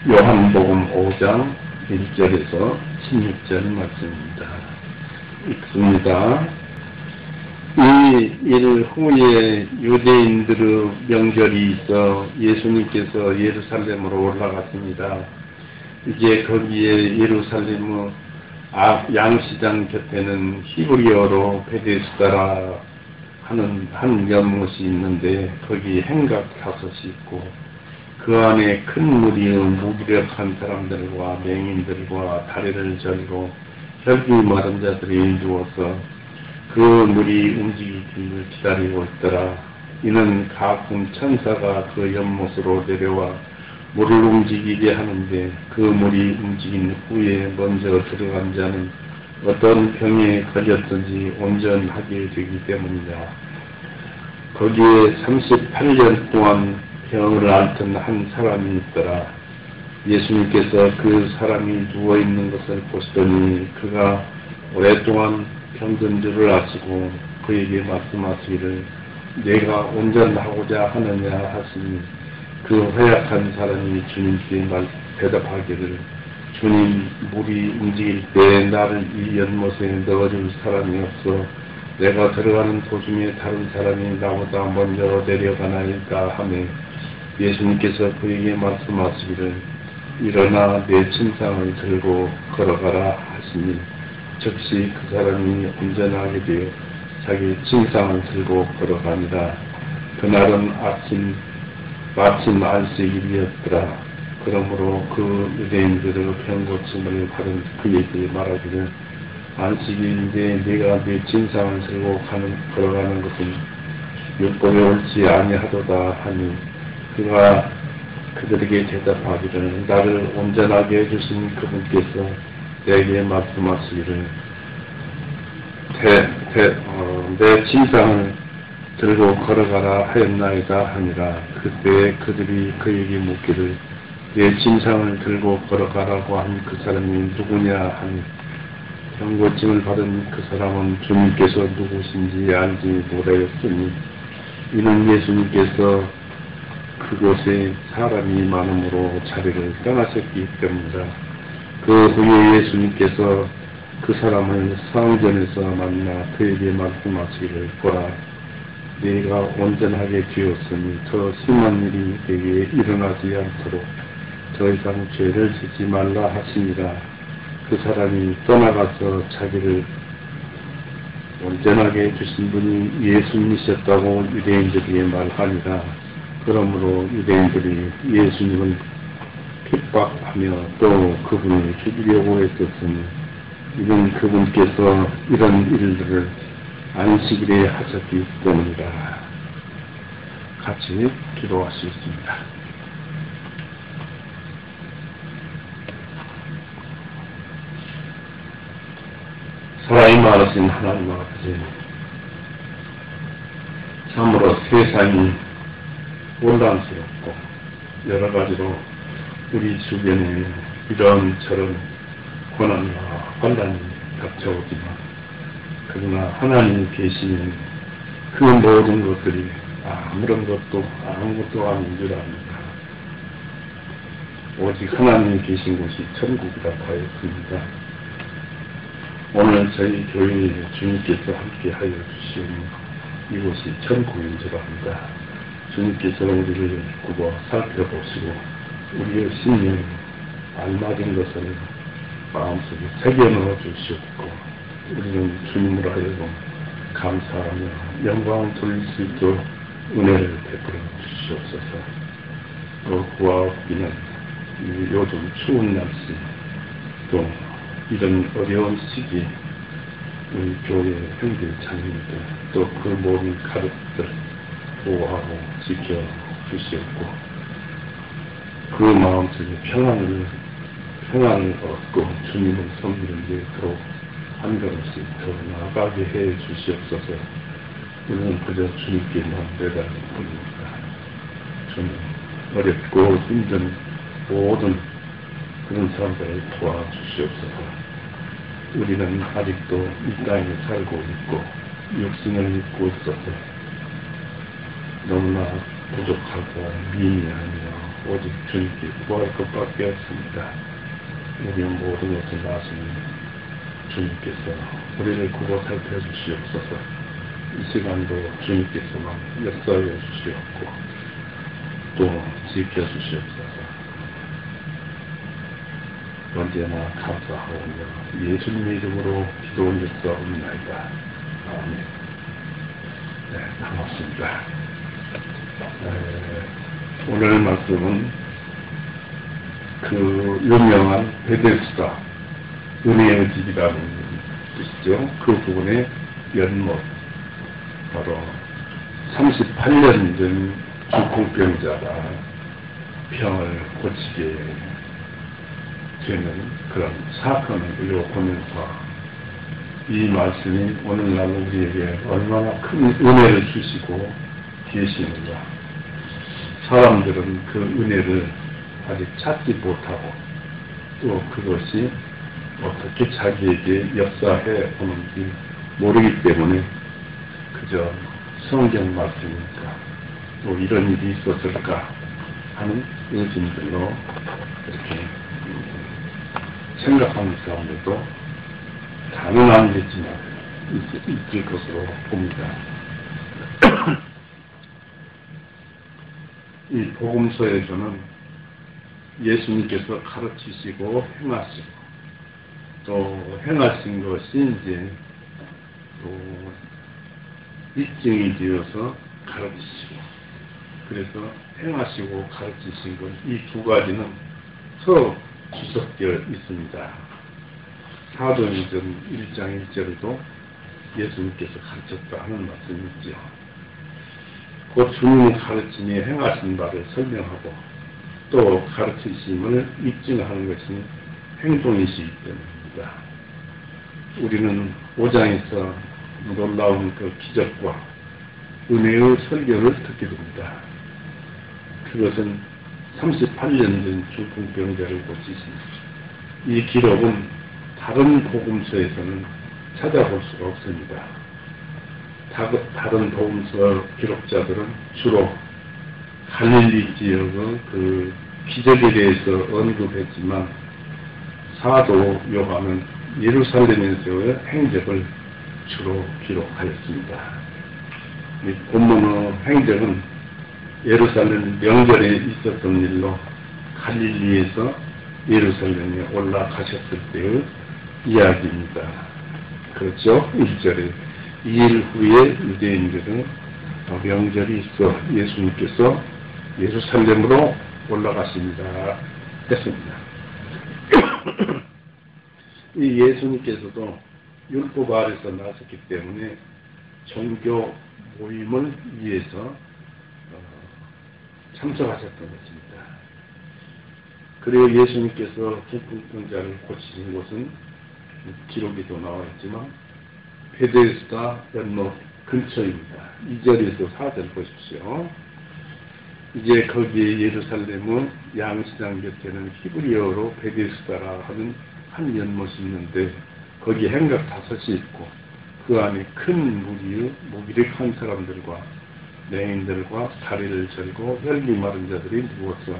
요한복음 5장 1절에서 16절 말씀입니다. 읽습니다. 이 일 후에 유대인들의 명절이 있어 예수님께서 예루살렘으로 올라갔습니다. 이제 거기에 예루살렘의 양시장 곁에는 히브리어로 베데스다라 하는 한 연못이 있는데 거기 행각 5이 있고 그 안에 큰 무리의 무기력한 사람들과 맹인들과 다리를 절고 혈기 마른 자들이 누워서 그 물이 움직이기를 기다리고 있더라. 이는 가끔 천사가 그 연못으로 내려와 물을 움직이게 하는데 그 물이 움직인 후에 먼저 들어간 자는 어떤 병에 걸렸든지 온전하게 되기 때문이다. 거기에 38년 동안 병을 앓던 한 사람이 있더라. 예수님께서 그 사람이 누워있는 것을 보시더니 그가 오랫동안 병든 줄을 아시고 그에게 말씀하시기를 내가 온전하고자 하느냐 하시니 그 허약한 사람이 주님께 대답하기를 주님, 물이 움직일 때 나를 이 연못에 넣어줄 사람이 없어 내가 들어가는 도중에 다른 사람이 나보다 먼저 내려가나이까 하며 예수님께서 그에게 말씀하시기를 일어나 내 침상을 들고 걸어가라 하시니 즉시 그 사람이 온전하게 되어 자기 침상을 들고 걸어가니라. 그날은 마침 안식일이었더라. 그러므로 그 유대인들의 병고침을 받은 그에게 말하기를 안식일인데 네가 네 침상을 들고 걸어가는 것은 율법에 옳지 아니하도다 하니 그가 그들에게 대답하기를 나를 온전하게 해주신 그분께서 내게 말씀하시기를 내 침상을 들고 걸어가라 하였나이다 하니라. 그때 그들이 그에게 묻기를 내 침상을 들고 걸어가라고 한 그 사람이 누구냐 하니 병고침을 받은 그 사람은 주님께서 누구신지 알지 못하였으니 이는 예수님께서 그곳에 사람이 많음으로 자리를 떠나셨기 때문이다. 그 후에 예수님께서 그 사람을 성전에서 만나 그에게 말씀하시기를 보라 네가 온전하게 되었으니 더 심한 일이 네게 일어나지 않도록 더 이상 죄를 짓지 말라 하시니라. 그 사람이 떠나가서 자기를 온전하게 해주신 분이 예수님이셨다고 유대인들에게 말하니라. 그러므로 유대인들이 예수님을 핍박하며 또 그분을 죽이려고 했었으니 이는 그분께서 이런 일들을 안식일에 하셨기 때문이다. 같이 기도하시겠습니다. 사랑이 많으신 하나님 아버지, 참으로 세상이 혼란스럽고 여러 가지로 우리 주변에 이런저런 고난과 환난이 닥쳐오지만 그러나 하나님이 계시면 그 모든 것들이 아무것도 아닌 줄 압니다. 오직 하나님이 계신 곳이 천국이라 하였습니다. 오늘 저희 교회에 주님께서 함께 하여 주시오니 이곳이 천국인 줄 압니다. 주님께서 우리를 굽어 살펴보시고 우리의 신념에 알맞은 것을 마음속에 새겨넣어 주시옵고 우리는 주님으로 하여금 감사하며 영광을 돌릴 수 있도록 은혜를 베풀어 주시옵소서. 또 구하옵기는 요즘 추운 날씨 또 이런 어려운 시기 우리 교회 형제 자매들 또 그 모든 가족들 보호하고 지켜 주시옵고 그 마음속에 평안을 얻고 주님을 섬기는 데 더욱 한 걸음씩 더 나아가게 해 주시옵소서. 우리는 그저 주님께만 매달릴 뿐입니다. 주님 어렵고 힘든 모든 그런 사람들을 도와주시옵소서. 우리는 아직도 이 땅에 살고 있고 육신을 입고 있어서 너무나 부족하고 미미하며 오직 주님께 구할 것밖에 없습니다. 우리 모든 것을 나시는 주님께서 우리를 구워 살펴주시옵소서. 이 시간도 주님께서만 역사해 주시옵고 또 지켜주시옵소서. 언제나 감사하오며 예수님의 이름으로 기도 올렸사옵나이다. 아멘. 네, 반갑습니다. 오늘 말씀은 그 유명한 베데스다 은혜의 집이라는 뜻이죠. 그 부분의 연못, 바로 38년 전 중풍병자가 병을 고치게 되는 그런 사건을 보면서 이 말씀이 오늘날 우리에게 얼마나 큰 은혜를 주시고 계시는가. 사람들은 그 은혜를 아직 찾지 못하고 또 그것이 어떻게 자기에게 역사해 오는지 모르기 때문에 그저 성경 말씀이니까 또 이런 일이 있었을까 하는 의심들로 이렇게 생각하는 사람들도 다는 아니겠지만 있을 것으로 봅니다. 이 복음서에서는 예수님께서 가르치시고 행하시고 또 행하신 것이 이제 또 입증이 되어서 가르치시고, 그래서 행하시고 가르치신 것 이 두 가지는 서로 지속되어 있습니다. 사도행전 1장 1절에도 예수님께서 가르쳤다 하는 말씀이 있죠. 곧 주님의 가르침이 행하신 바를 설명하고 또 가르치심을 입증하는 것이 행동이시기 때문입니다. 우리는 5장에서 놀라운 그 기적과 은혜의 설교를 듣게 됩니다. 그것은 38년 전 중풍병자를 고치신 이 기록은 다른 복음서에서는 찾아볼 수가 없습니다. 다른 복음서 기록자들은 주로 갈릴리 지역의 그 기적에 대해서 언급했지만 사도 요한은 예루살렘에서의 행적을 주로 기록하였습니다. 이 본문의 행적은 예루살렘 명절에 있었던 일로 갈릴리에서 예루살렘에 올라가셨을 때의 이야기입니다. 그렇죠? 1절에 2일 후에 유대인들은 명절이 있어 예수님께서 예루살렘으로 올라가십니다 했습니다. 이 예수님께서도 율법 아래서 나섰기 때문에 종교 모임을 위해서 참석하셨던 것입니다. 그리고 예수님께서 중풍병자를 고치신 곳은 기록에도 나와 있지만 베데스다 연못 근처입니다. 2절에서 4절 보십시오. 이제 거기에 예루살렘의 양시장 곁에는 히브리어로 베데스다라 하는 한 연못이 있는데 거기에 행각 5이 있고 그 안에 큰 무리의 무기력한 사람들과 맹인들과 다리를 절고 혈기 마른 자들이 누워서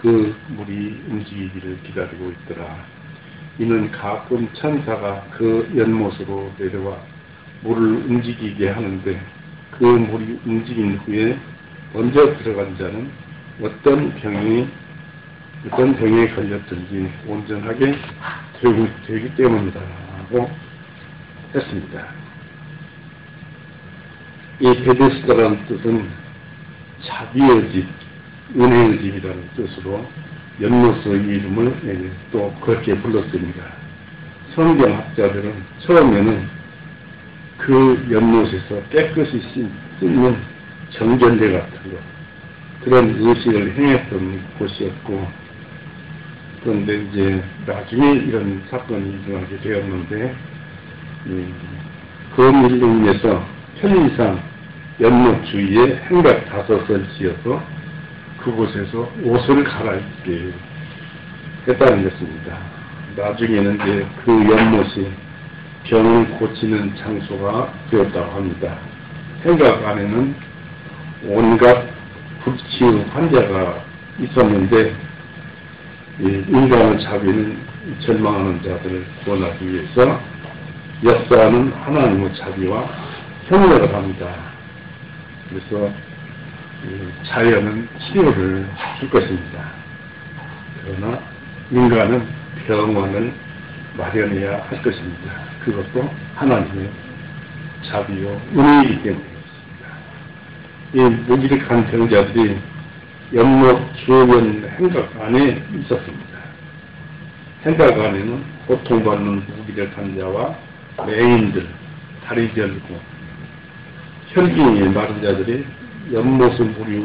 그 물이 움직이기를 기다리고 있더라. 이는 가끔 천사가 그 연못으로 내려와 물을 움직이게 하는데 그 물이 움직인 후에 먼저 들어간 자는 어떤 병에 걸렸든지 온전하게 되기 때문이다라고 했습니다. 이 베데스다라는 뜻은 자비의 집, 은혜의 집이라는 뜻으로 연못의 이름을 또 그렇게 불렀습니다. 성경학자들은 처음에는 그 연못에서 깨끗이 씻는 정전대 같은 것, 그런 의식을 행했던 곳이었고, 그런데 이제 나중에 이런 사건이 일어나게 되었는데, 그 일로 인해서 편의상 연못 주위에 행각 5을 지어서 그곳에서 옷을 갈아입게 했다는 것입니다. 나중에는 이제 그 연못이 병을 고치는 장소가 되었다고 합니다. 행각 안에는 온갖 불치의 환자가 있었는데 이 인간의 자비는 절망하는 자들을 구원하기 위해서 역사하는 하나님의 자비와 협력을 합니다. 그래서 자연은 치료를 줄 것입니다. 그러나 인간은 병원을 마련해야 할 것입니다. 그것도 하나님의 자비요 은혜이기 때문이었습니다. 이 무기력한 병자들이 연못 주변 행각 안에 있었습니다. 행각 안에는 고통받는 무기력한 자와 맹인들, 다리 절고 혈기에 마른 자들이 연못의 물이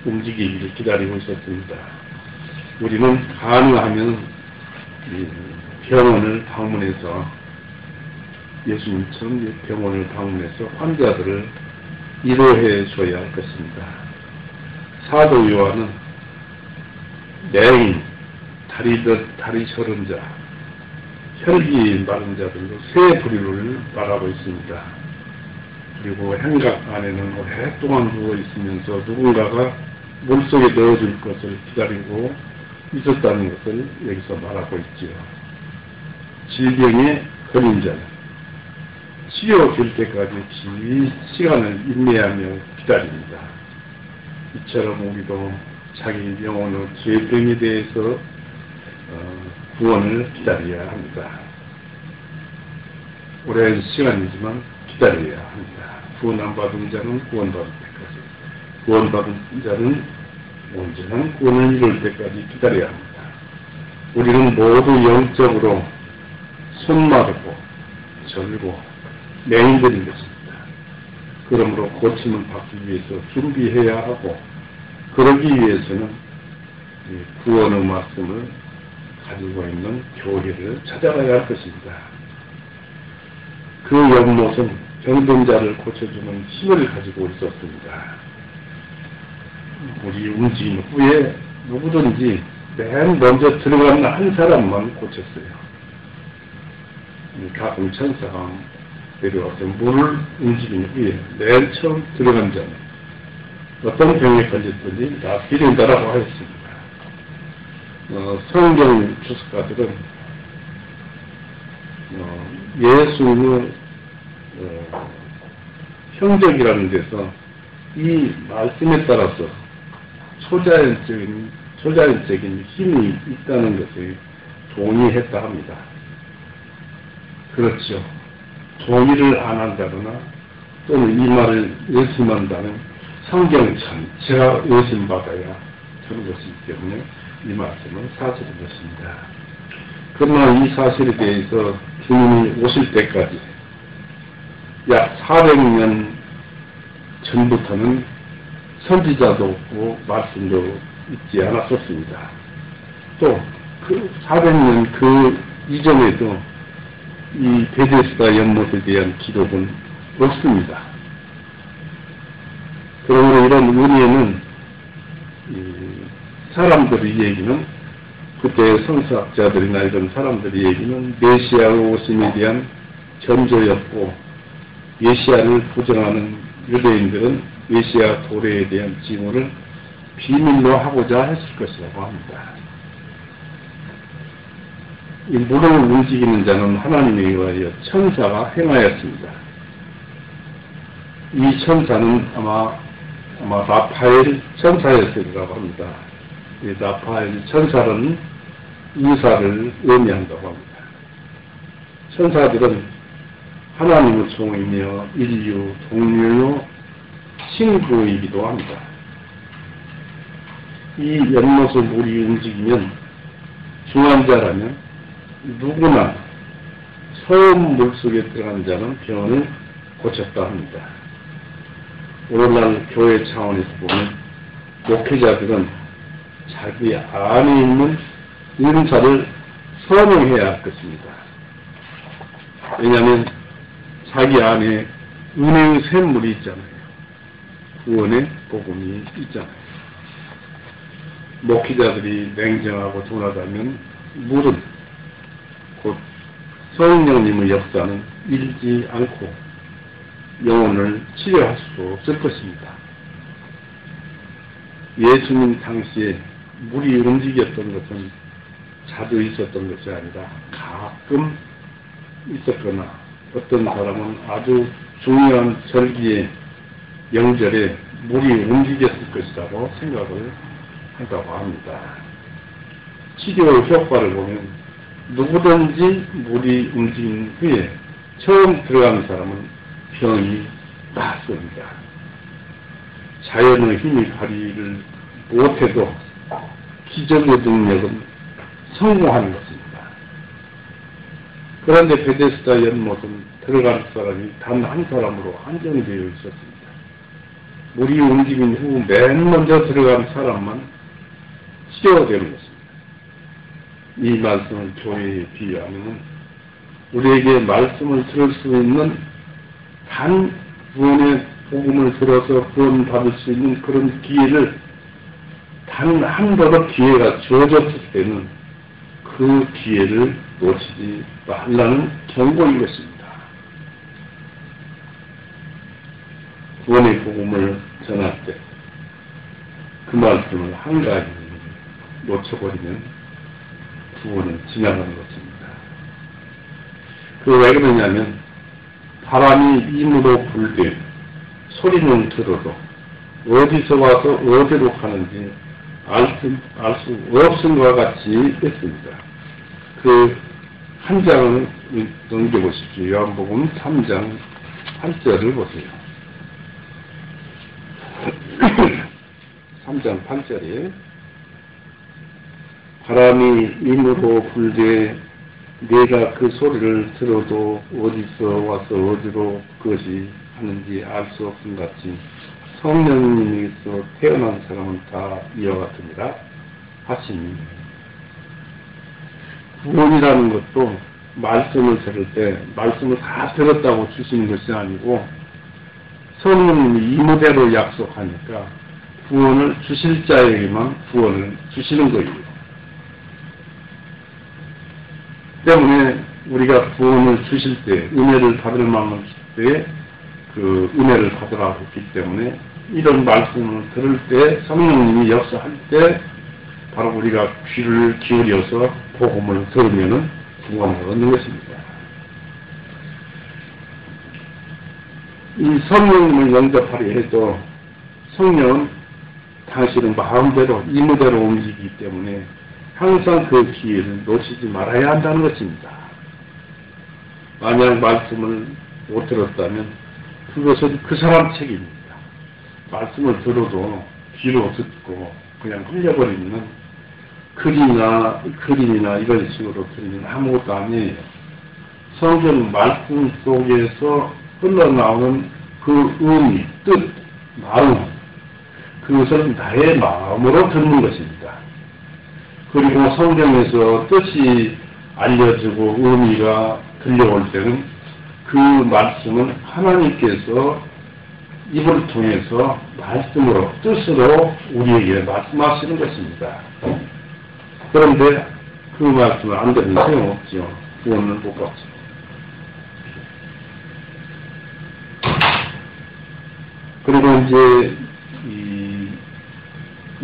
움직이기를 기다리고 있었습니다. 우리는 가능하면 병원을 방문해서 예수님처럼 병원을 방문해서 환자들을 위로해 줘야 할 것입니다. 사도 요한은 맹인, 다리 저른 자, 혈기 마른 자들로 세 부류를 말하고 있습니다. 그리고 행각 안에는 오랫동안 누워 있으면서 누군가가 물속에 넣어줄 것을 기다리고 있었다는 것을 여기서 말하고 있지요. 질병에 걸린 자는 치료될 때까지 긴 시간을 인내하며 기다립니다. 이처럼 우리도 자기 영혼의 죄병에 대해서 구원을 기다려야 합니다. 오랜 시간이지만 기다려야 합니다. 구원 안 받은 자는 구원받을 때까지, 구원받은 자는 온전한 구원을 이룰 때까지 기다려야 합니다. 우리는 모두 영적으로 손마르고 절고 맹인들인 것입니다. 그러므로 고침을 받기 위해서 준비해야 하고, 그러기 위해서는 구원의 말씀을 가지고 있는 교회를 찾아가야 할 것입니다. 그 연못은 병든 자를 고쳐주는 힘을 가지고 있었습니다. 우리 움직임 후에 누구든지 맨 먼저 들어가는 한 사람만 고쳤어요. 가끔 천사가 내려와서 물을 움직인 후에 맨 처음 들어간 자는 어떤 병에 걸렸든지 다 비린다라고 하였습니다. 성경 주석가들은 예수의 형적이라는 데서 이 말씀에 따라서 초자연적인 힘이 있다는 것에 동의했다 합니다. 그렇죠. 동의를 안 한다거나 또는 이 말을 의심한다면 성경 전체가 의심받아야 되는 것이기 때문에 이 말씀은 사실인 것입니다. 그러나 이 사실에 대해서 주님이 오실 때까지 약 400년 전부터는 선지자도 없고 말씀도 있지 않았었습니다. 또 그 400년 그 이전에도 이 베데스다 연못에 대한 기록은 없습니다. 그러므로 이런 은혜는 사람들의 얘기는, 그때 성서학자들이나 이런 사람들의 얘기는 메시아의 오심에 대한 전조였고, 메시아를 부정하는 유대인들은 메시아 도래에 대한 징후를 비밀로 하고자 했을 것이라고 합니다. 이 물을 움직이는 자는 하나님에 의하여 천사가 행하였습니다. 이 천사는 아마 라파엘 천사였으리라고 합니다. 이 라파엘 천사는 의사를 의미한다고 합니다. 천사들은 하나님의 종이며 인류, 동료요, 친구이기도 합니다. 이 연못의 물이 움직이면 중환자라면 누구나 처음 물속에 들어간 자는 병을 고쳤다 합니다. 오늘날 교회 차원에서 보면 목회자들은 자기 안에 있는 은사를 선언해야 할 것입니다. 왜냐하면 자기 안에 은혜의 샘물이 있잖아요. 구원의 복음이 있잖아요. 목회자들이 냉정하고 둔하다면 물은 곧 성령님의 역사는 잃지 않고 영혼을 치료할 수 없을 것입니다. 예수님 당시에 물이 움직였던 것은 자주 있었던 것이 아니라 가끔 있었거나 어떤 사람은 아주 중요한 절기에 명절에 물이 움직였을 것이라고 생각을 한다고 합니다. 치료 효과를 보면 누구든지 물이 움직인 후에 처음 들어가는 사람은 병이 낫습니다. 자연의 힘이 발휘를 못해도 기적의 능력은 성공하는 것입니다. 그런데 베데스다 연못은 들어갈 사람이 단 한 사람으로 한정되어 있었습니다. 물이 움직인 후 맨 먼저 들어간 사람만 치료되는 것입니다. 이 말씀을 교회에 비유하면 우리에게 말씀을 들을 수 있는 단 구원의 복음을 들어서 구원받을 수 있는 그런 기회를 단 한 번의 기회가 주어졌을 때는 그 기회를 놓치지 말라는 경고인 것입니다. 구원의 복음을 전할 때 그 말씀을 한가히 놓쳐버리면 구원은 지나가는 것입니다. 왜 그러냐면 바람이 임으로 불되 소리는 들어도 어디서 와서 어디로 가는지 알 수 없은 것과 같이 했습니다. 그 한 장을 넘겨보십시오. 요한복음 3장 8절을 보세요. 3장 8절에 바람이 임으로 불되 내가 그 소리를 들어도 어디서 와서 어디로 그것이 하는지 알 수 없음 같이 성령님에서 태어난 사람은 다 이와 같으니라 하시니, 구원이라는 것도 말씀을 들을 때 말씀을 다 들었다고 주시는 것이 아니고 성령님이 이무대로 약속하니까 구원을 주실 자에게만 구원을 주시는 거예요. 때문에 우리가 구원을 주실 때, 은혜를 받을 만한 때 그 은혜를 받으라고 했기 때문에 이런 말씀을 들을 때, 성령님이 역사할 때 바로 우리가 귀를 기울여서 복음을 들으면 구원을 얻는 것입니다. 이 성령님을 영접하려 해도 성령은 당신은 마음대로 임무대로 움직이기 때문에 항상 그 기회를 놓치지 말아야 한다는 것입니다. 만약 말씀을 못 들었다면 그것은 그 사람 책임입니다. 말씀을 들어도 귀로 듣고 그냥 흘려버리면 그림이나 이런 식으로 들으면 아무것도 아니에요. 성경 말씀 속에서 흘러나오는 그 의미, 뜻, 마음, 그것은 나의 마음으로 듣는 것입니다. 그리고 성경에서 뜻이 알려지고 의미가 들려올 때는 그 말씀은 하나님께서 입을 통해서 말씀으로, 뜻으로 우리에게 말씀하시는 것입니다. 그런데 그 말씀을 안 들으면 소용없죠. 구원을 못 받죠. 그리고 이제 이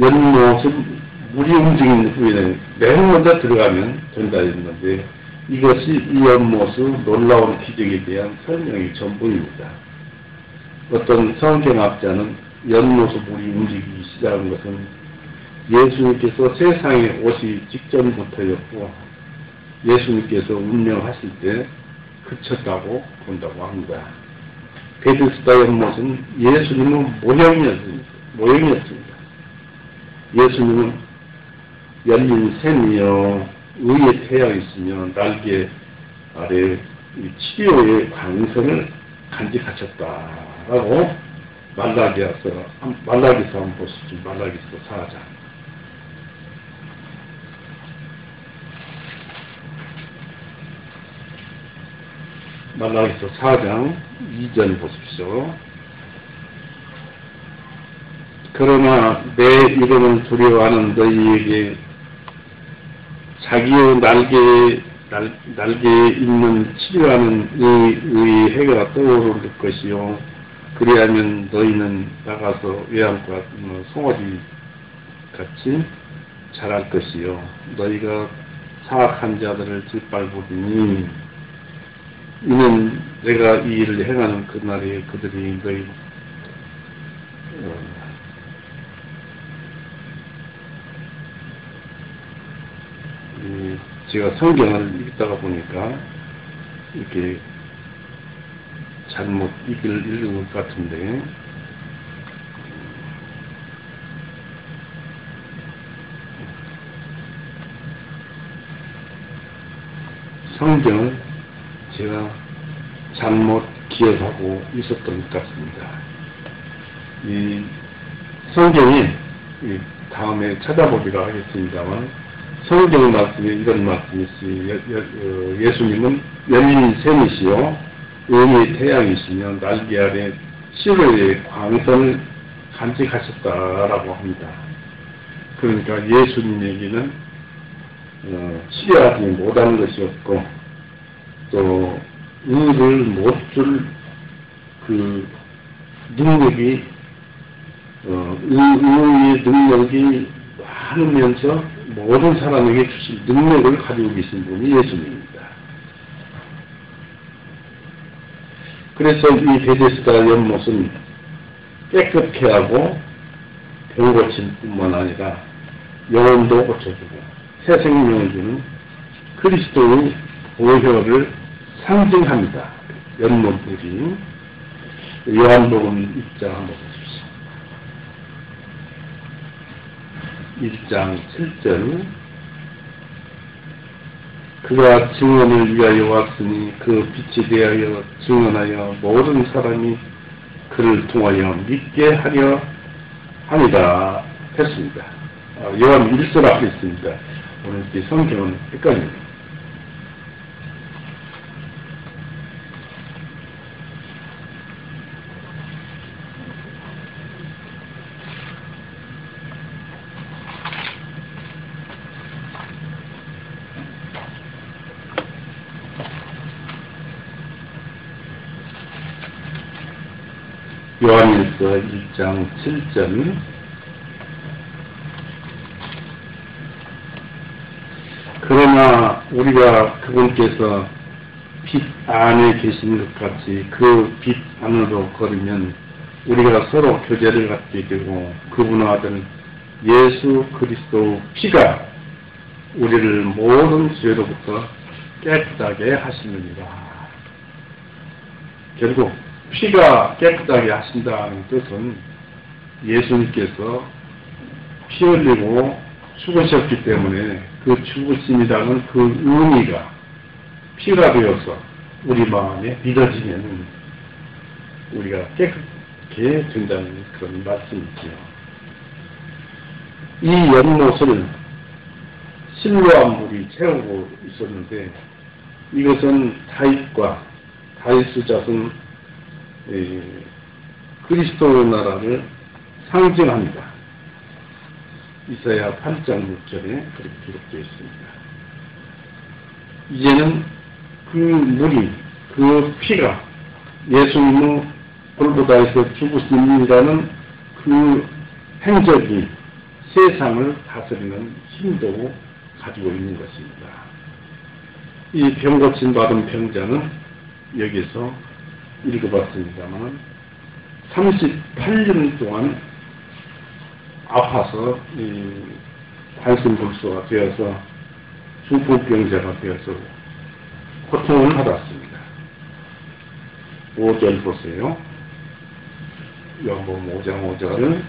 연못은 물이 움직이는 후에는 맨 먼저 들어가면 된다 했는데 이것이 이 연못의 놀라운 기적에 대한 설명이 전부입니다. 어떤 성경학자는 연못의 물이 움직이기 시작한 것은 예수님께서 세상에 오시기 직전부터였고 예수님께서 운명하실 때 그쳤다고 본다고 합니다. 베데스다 연못은 예수님의 모형이었습니다. 예수님은 열린 샘이여 의의 태양이 있으며 날개 아래 치료의 광선을 간직하셨다라고 말라기서 한번 보시죠. 말라기서 4장. 말라기서 4장 2절 보십시오. 그러나 내 이름을 두려워하는 너희에게 자기의 날개에 있는 치료하는 의의 해가 떠오를 것이요. 그리하면 너희는 나가서 외양과 송아지 같이 자랄 것이요 너희가 사악한 자들을 짓밟으리니 이는 내가 이 일을 행하는 그날에 그들이 너희 제가 성경을 읽다가 보니까 이렇게 잘못 읽은 것 같은데 성경을 제가 잘못 기억하고 있었던 것 같습니다. 이 성경이 다음에 찾아보기로 하겠습니다만 성경 말씀에 이런 말씀이 있어요. 예수님은 열린 샘이시요 의의 태양이시며 날개 아래 시로의 광선을 간직하셨다라고 합니다. 그러니까 예수님에게는 치료하지 못하는 것이 없고 또 의를 못 줄 그 능력이 의의 능력이 많으면서 모든 사람에게 주신 능력을 가지고 계신 분이 예수님입니다. 그래서 이 베데스다 연못은 깨끗게 하고 병 고칠 뿐만 아니라 영혼도 고쳐주고 새 생명을 주는 그리스도의 보혈을 상징합니다. 연못물이 요한복음 1장 한번 보십시오. 1장 7절 그가 증언을 위하여 왔으니 그 빛이 대하여 증언하여 모든 사람이 그를 통하여 믿게 하려 합니다. 했습니다. 요한 1절 앞에 있습니다. 오늘 이 성경은 헷갈립니다. 요한일서 1장 7절 그러나 우리가 그분께서 빛 안에 계신 것 같이 그 빛 안으로 걸으면 우리가 서로 교제를 갖게 되고 그분의 아들 예수 그리스도 피가 우리를 모든 죄로부터 깨끗하게 하시느니라. 결국 피가 깨끗하게 하신다는 뜻은 예수님께서 피 흘리고 죽으셨기 때문에 그 죽으심이라는 그 의미가 피가 되어서 우리 마음에 믿어지면 우리가 깨끗게 된다는 그런 말씀이지요. 이 연못을 실로암 물이 채우고 있었는데 이것은 다윗과 다윗의 자손 그리스도의 나라를 상징합니다. 이사야 8장 6절에 그렇게 기록되어 있습니다. 이제는 그 물이, 그 피가 예수님의 골고다에서 죽으심이라는 그 행적이 세상을 다스리는 힘도 가지고 있는 것입니다. 이 병 고침 받은 병자는 여기서 읽어봤습니다만 38년 동안 아파서 관심불소가 되어서 중풍병자가 되어서 고통을 받았습니다. 5절 보세요. 요한복음 5장 5절은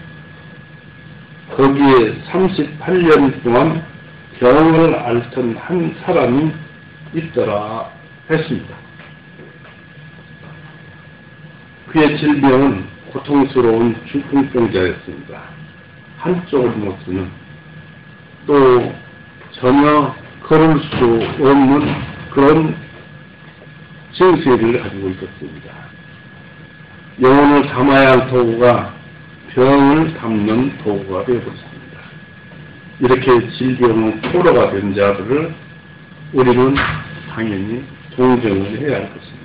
거기에 38년 동안 병을 앓던 한 사람이 있더라 했습니다. 그의 질병은 고통스러운 중풍병자였습니다. 한쪽을 못 쓰는 또 전혀 걸을 수 없는 그런 증세를 가지고 있었습니다. 영혼을 담아야 할 도구가 병을 담는 도구가 되어버렸습니다. 이렇게 질병의 포로가 된 자들을 우리는 당연히 동정을 해야 할 것입니다.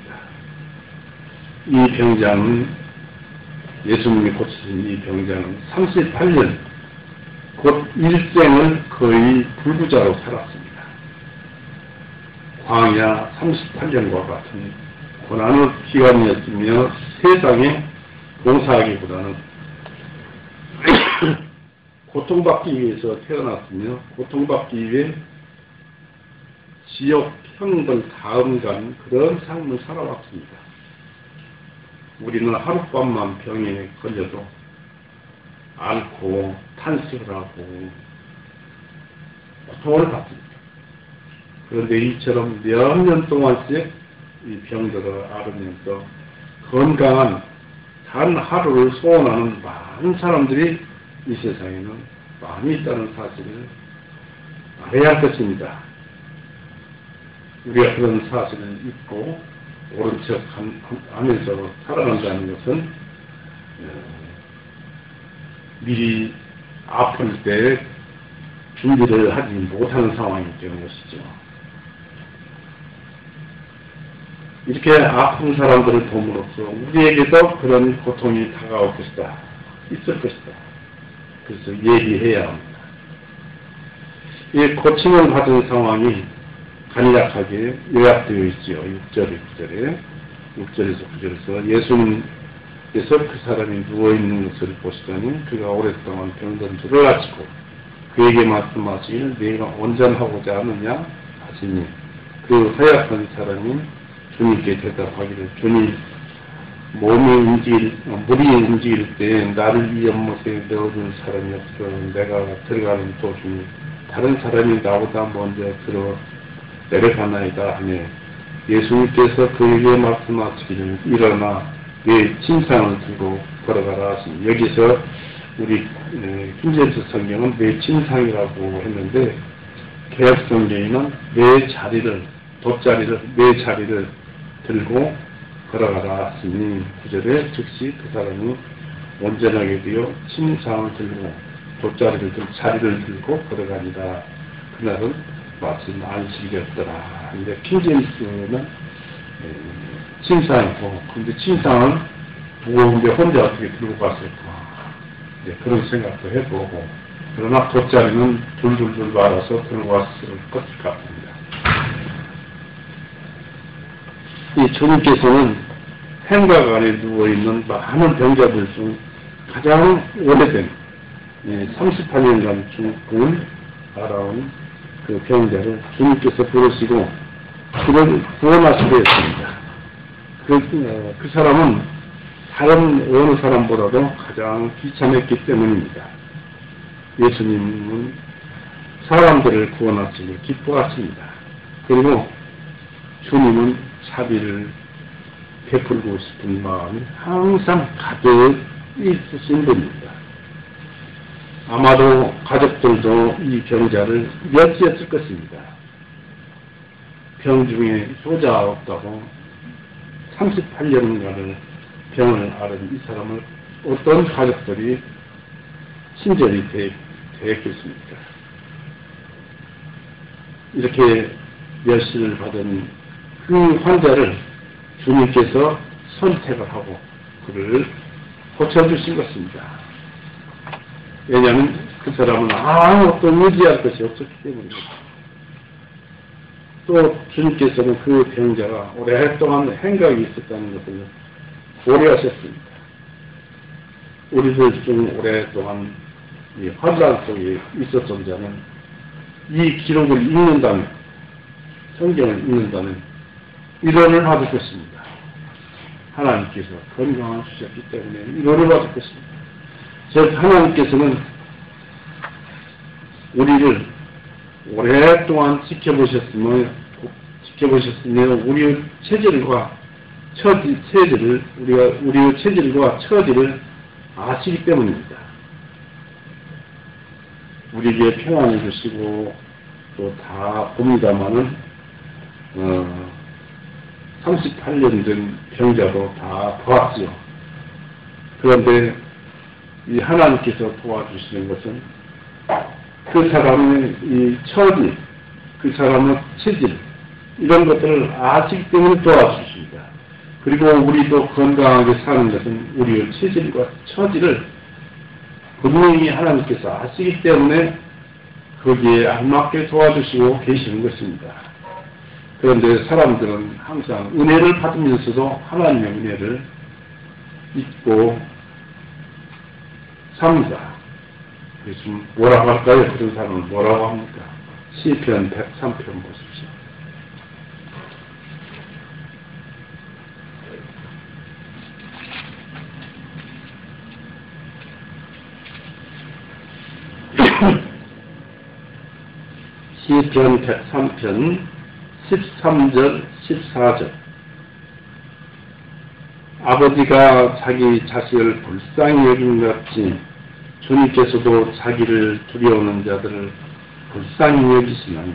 이 병자는 예수님이 고치신 이 병자는 38년 곧 일생을 거의 불구자로 살았습니다. 광야 38년과 같은 고난의 기간이었으며 세상에 봉사하기보다는 고통받기 위해서 태어났으며 고통받기 위해 지옥 형들 다음 가는 그런 삶을 살아왔습니다. 우리는 하룻밤만 병에 걸려도 앓고 탄식을 하고 고통을 받습니다. 그런데 이처럼 몇 년 동안씩 이 병들을 앓으면서 건강한 단 하루를 소원하는 많은 사람들이 이 세상에는 많이 있다는 사실을 알아야 할 것입니다. 우리가 그런 사실을 잊고 옳은 척 하면서 살아간다는 것은 미리 아플 때 준비를 하지 못하는 상황이기 때문이죠. 이렇게 아픈 사람들을 봄으로써 우리에게도 그런 고통이 다가올 것이다. 있을 것이다. 그래서 얘기해야 합니다. 이 고침을 받은 상황이 간략하게 요약되어 있죠. 6절에 9절에 6절에서 9절에서 예수님께서 그 사람이 누워있는 것을 보시더니 그가 오랫동안 병든 줄을 아시고 그에게 말씀하시기를 네가 온전하고자 하느냐 하시니 그 허약한 사람이 주님께 대답하기를 주님 물이 움직일 때 나를 이 연못에 넣어준 사람이 없어 내가 들어가는 도중에 다른 사람이 나보다 먼저 내려가나이다 하며 예수님께서 그에게 말씀하시기를 일어나 내 침상을 들고 걸어가라 하시니 여기서 우리 킹제임스 성경은 내 침상이라고 했는데 개역 성경에는 내 자리를 들고 걸어가라 하시니 9절에 즉시 그 사람이 온전하게 되어 침상을 들고 자리를 들고 걸어가니라. 그날은 마침 안식이었더라. 근데 킹제임스는 침상이고, 근데 침상을 무거운데 혼자 어떻게 들고 갔을까? 그런 생각도 해보고, 그러나 돗자리는 둘둘둘 말아서 들고 왔을 것 같습니다. 이 주님께서는 행각 안에 누워있는 많은 병자들 중 가장 오래된 38년간 죽음을 알아온 그 병자를 주님께서 부르시고 그를 구원하시려 했습니다. 그 사람은 다른 어느 사람보다도 가장 비참했기 때문입니다. 예수님은 사람들을 구원하시길 기뻐하십니다. 그리고 주님은 자비를 베풀고 싶은 마음이 항상 가득 있으신 분입니다. 아마도 가족들도 이 병자를 여쭈었을 것입니다. 병 중에 효자 없다고 38년간을 병을 앓은 이 사람을 어떤 가족들이 친절히 대했겠습니까? 이렇게 멸시를 받은 그 환자를 주님께서 선택을 하고 그를 고쳐주신 것입니다. 왜냐하면 그 사람은 어떤 의지할 것이 없었기 때문입니다. 또 주님께서는 그 병자가 오랫동안 행각이 있었다는 것을 고려하셨습니다. 우리들 중 오랫동안 이 환란 속에 있었던 자는 이 기록을 읽는다면, 성경을 읽는다면 위로를 받을 것입니다. 하나님께서 건강을 주셨기 때문에 위로를 받을 것입니다. 즉 하나님께서는 우리를 오랫동안 지켜보셨으며 우리의 체질과 우리의 체질과 처지를 아시기 때문입니다. 우리에게 평안을 주시고 또 다 봅니다마는 38년 된 병자도 다 보았지요. 그런데 이 하나님께서 도와주시는 것은 그 사람의 이 처지, 그 사람의 체질, 이런 것들을 아시기 때문에 도와주십니다. 그리고 우리도 건강하게 사는 것은 우리의 체질과 처지를 분명히 하나님께서 아시기 때문에 거기에 알맞게 도와주시고 계시는 것입니다. 그런데 사람들은 항상 은혜를 받으면서도 하나님의 은혜를 잊고 삽니다. 그래서 뭐라고 할까요? 그런 사람은 뭐라고 합니까? 시편 103편 보십시오. 시편 103편 13절 14절. 아버지가 자기 자식을 불쌍히 여긴 것 같이 주님께서도 자기를 두려워하는 자들을 불쌍히 여기시나니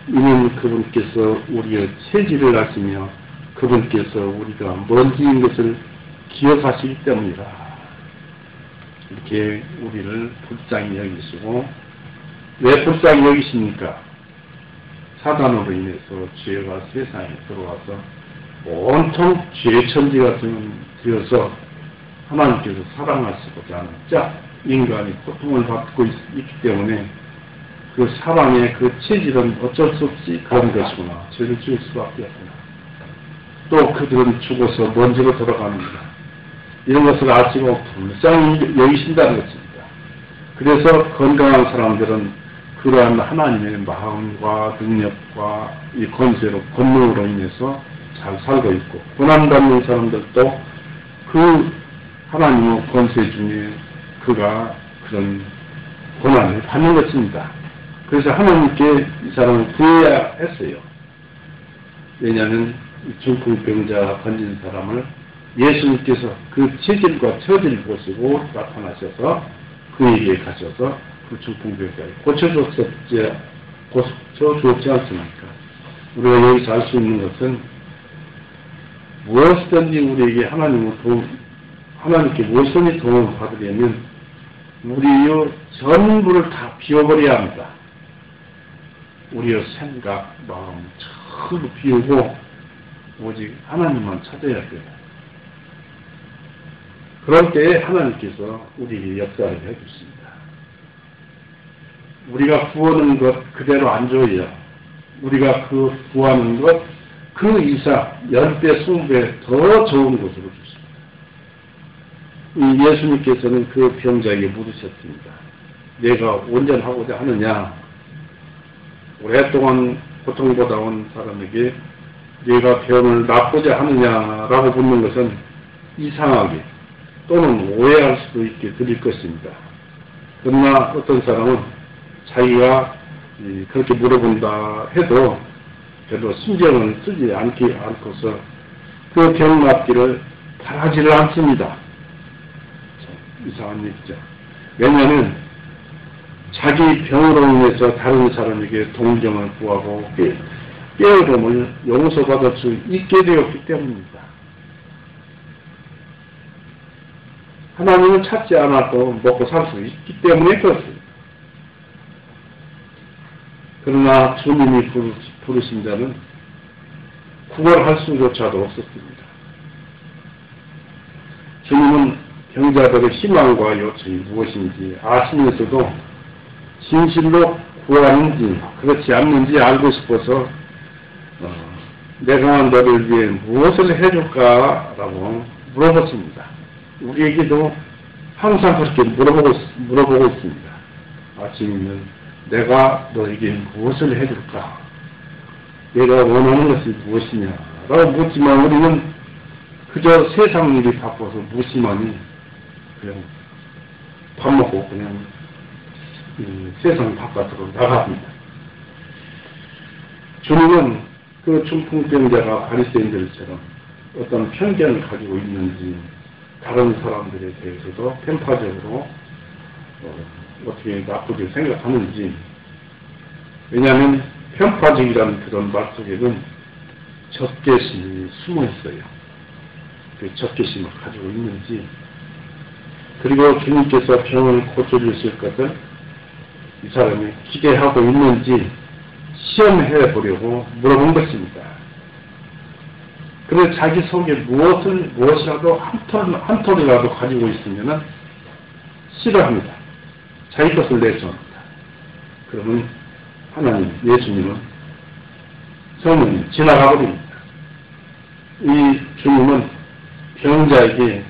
이는 그분께서 우리의 체질을 아시며 그분께서 우리가 먼지인 것을 기억하시기 때문이라. 이렇게 우리를 불쌍히 여기시고, 왜 불쌍히 여기십니까? 사단으로 인해서 죄가 세상에 들어와서 온통 죄의 천지가 되어서 하나님께서 사랑하시고자 하는 인간이 고통을 받고 있기 때문에 그 사랑의 그 체질은 어쩔 수 없이 그런 것이구나. 죄를 지을 수밖에 없구나. 또 그들은 죽어서 먼지로 돌아갑니다. 이런 것을 아시고 불쌍히 여기신다는 것입니다. 그래서 건강한 사람들은 그러한 하나님의 마음과 능력과 이 권능으로 인해서 잘 살고 있고, 고난받는 사람들도 그 하나님의 권세 중에 그가 그런 고난을 받는 것입니다. 그래서 하나님께 이 사람을 구해야 했어요. 왜냐하면 중풍병자 건진 사람을 예수님께서 그 체질과 처지를 보시고 나타나셔서 그에게 가셔서 그 중풍병자를 고쳐주었지 않습니까? 우리가 여기서 알 수 있는 것은 무엇이든지 우리에게 하나님께 무엇이든지 도움을 받으려면 우리의 전부를 다 비워버려야 합니다. 우리의 생각, 마음 전부 비우고 오직 하나님만 찾아야 돼요. 그럴 때에 하나님께서 우리에게 역사를 해주십니다. 우리가 구하는 것 그대로 안 줘요. 우리가 그 구하는 것 그 이상 10배, 20배 더 좋은 것으로 주십니다. 이 예수님께서는 그 병자에게 물으셨습니다. 내가 온전하고자 하느냐? 오랫동안 고통받아온 사람에게 내가 병을 낫고자 하느냐라고 묻는 것은 이상하게 또는 오해할 수도 있게 들릴 것입니다. 그러나 어떤 사람은 자기가 그렇게 물어본다 해도 별로 신경을 쓰지 않고서 그 병 낫기를 바라지를 않습니다. 이상한 일이죠. 왜냐하면 자기 병으로 인해서 다른 사람에게 동정을 구하고 깨어름을 용서받을 수 있게 되었기 때문입니다. 하나님을 찾지 않아도 먹고 살 수 있기 때문에 그렇습니다. 그러나 주님이 부르신 자는 구걸할 수조차도 없었습니다. 주님은 병자들의 희망과 요청이 무엇인지 아시면서도 진실로 구하는지 그렇지 않는지 알고 싶어서 내가 너를 위해 무엇을 해줄까라고 물어봤습니다. 우리에게도 항상 그렇게 물어보고 있습니다. 아침이면 내가 너에게 무엇을 해줄까? 내가 원하는 것이 무엇이냐? 라고 묻지만 우리는 그저 세상 일이 바빠서 무심하니 그냥 밥 먹고 그냥 세상 바깥으로 나갑니다. 주님은 그 중풍병자가 바리새인들처럼 어떤 편견을 가지고 있는지 다른 사람들에 대해서도 편파적으로 어떻게 나쁘게 생각하는지, 왜냐하면 편파적이라는 그런 말 속에는 적개심이 숨어 있어요. 그 적개심을 가지고 있는지, 그리고 주님께서 병을 고쳐주실 것을 이 사람이 기대하고 있는지 시험해 보려고 물어본 것입니다. 그래서 자기 속에 무엇이라도 한 톨이라도 가지고 있으면 싫어합니다. 자기 것을 내쫓습니다. 그러면 하나님, 예수님은, 성령님 지나가 버립니다. 이 주님은 병자에게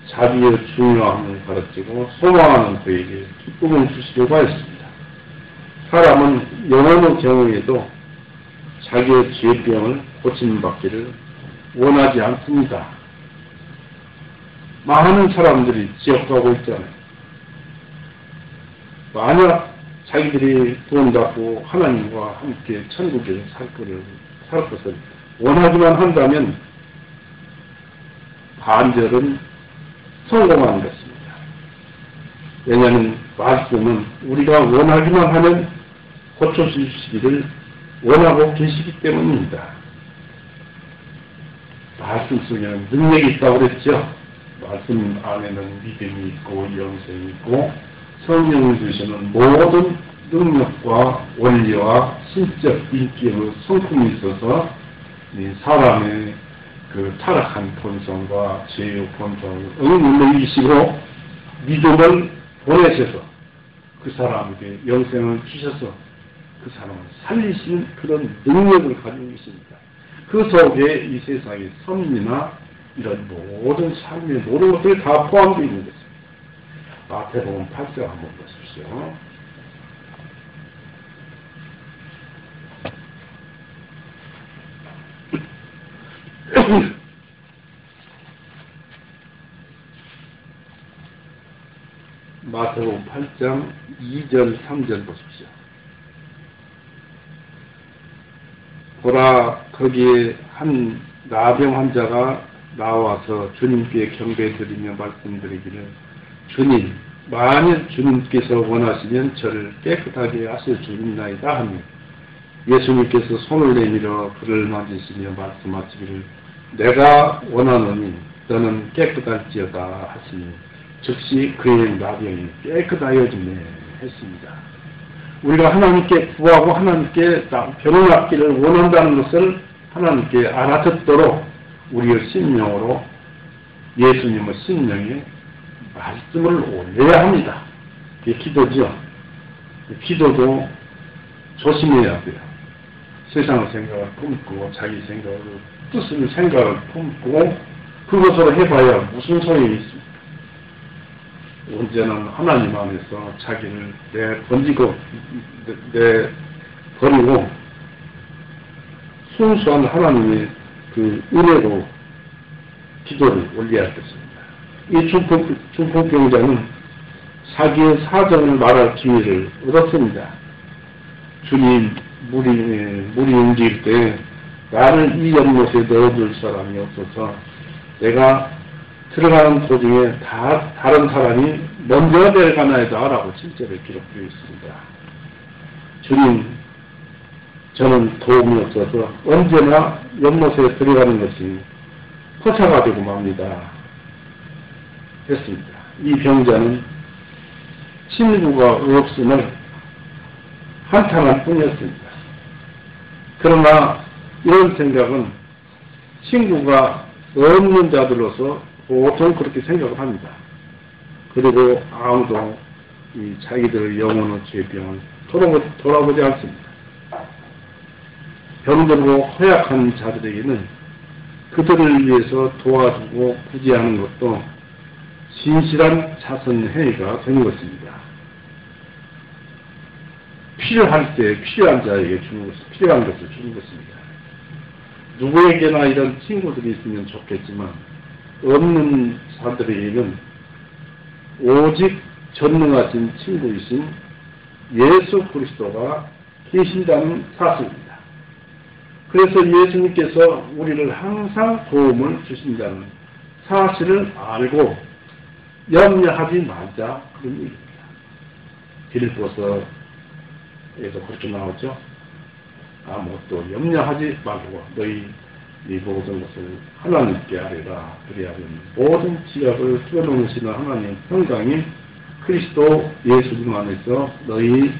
자기의 중요함을 가르치고 소망하는 그에게 기쁨을 주시려고 했습니다. 사람은 영혼의 경우에도 자기의 죄병을 고침받기를 원하지 않습니다. 많은 사람들이 지옥가고 있잖아요. 만약 자기들이 돈 갖고 하나님과 함께 천국에 살 것을 원하기만 한다면 반절은 성공하는 것입니다. 왜냐하면 말씀은 우리가 원하기만 하면 고쳐주시기를 원하고 계시기 때문입니다. 말씀 속에는 능력이 있다고 그랬죠. 말씀 안에는 믿음이 있고 영생이 있고 성령이 주시는 모든 능력과 원리와 신적 인격의 성품이 있어서 사람의 그 타락한 본성과 죄의 본성을 응물리시고 믿음을 보내셔서 그 사람에게 영생을 주셔서 그 사람을 살리신 그런 능력을 가지고 계십니다. 그 속에 이 세상의 섭리나 이런 모든 삶의 모든 것들이 다 포함되어 있는 것입니다. 마태복음 8장 한번 보십시오. 마태복음 8장 2절 3절 보십시오. 보라, 거기에 한 나병 환자가 나와서 주님께 경배드리며 말씀드리기를, 주님, 만일 주님께서 원하시면 저를 깨끗하게 하실 줄입나이다 하며 예수님께서 손을 내밀어 그를 만지시며 말씀하시기를, 내가 원하노니 너는 깨끗할지어다 하시니 즉시 그의 나병이 깨끗하여지네 했습니다. 우리가 하나님께 구하고 하나님께 병을 낫기를 원한다는 것을 하나님께 알아듣도록 우리의 심령으로 예수님의 심령에 말씀을 올려야 합니다. 그게 기도죠. 기도도 조심해야 돼요. 세상의 생각을 품고 자기 생각을 뜻을 생각을 품고 그것으로 해봐야 무슨 소용이 있습니까? 언제나 하나님 안에서 자기를 내버리고 순수한 하나님의 그 은혜로 기도를 올려야 하겠습니다. 이 중풍병자는 자기의 사정을 말할 기회를 얻었습니다. 주님, 물이 움직일 때 나를 이 연못에 넣어줄 사람이 없어서 내가 들어가는 도중에 다른 사람이 먼저 내려가나이다 라고 실제로 기록되어 있습니다. 주님, 저는 도움이 없어서 언제나 연못에 들어가는 것이 포차가 되고 맙니다 했습니다. 이 병자는 친구가 없음을 한탄할 뿐이었습니다. 그러나 이런 생각은 친구가 없는 자들로서 보통 그렇게 생각을 합니다. 그리고 아무도 이 자기들의 영혼의 죄병을 돌아보지 않습니다. 병들고 허약한 자들에게는 그들을 위해서 도와주고 구제하는 것도 진실한 자선행위가 되는 것입니다. 필요할 때 필요한 자에게 주는 것을, 필요한 것을 주는 것입니다. 누구에게나 이런 친구들이 있으면 좋겠지만 없는 사람들에게는 오직 전능하신 친구이신 예수 그리스도가 계신다는 사실입니다. 그래서 예수님께서 우리를 항상 도움을 주신다는 사실을 알고 염려하지 말자, 그런 얘기입니다. 빌립보서에도 그렇게 나오죠. 아무것도 염려하지 말고 너희 이 모든 것을 하나님께 아뢰라. 그리하면 모든 지각을 뛰어넘으시는 하나님 평강이 그리스도 예수님 안에서 너희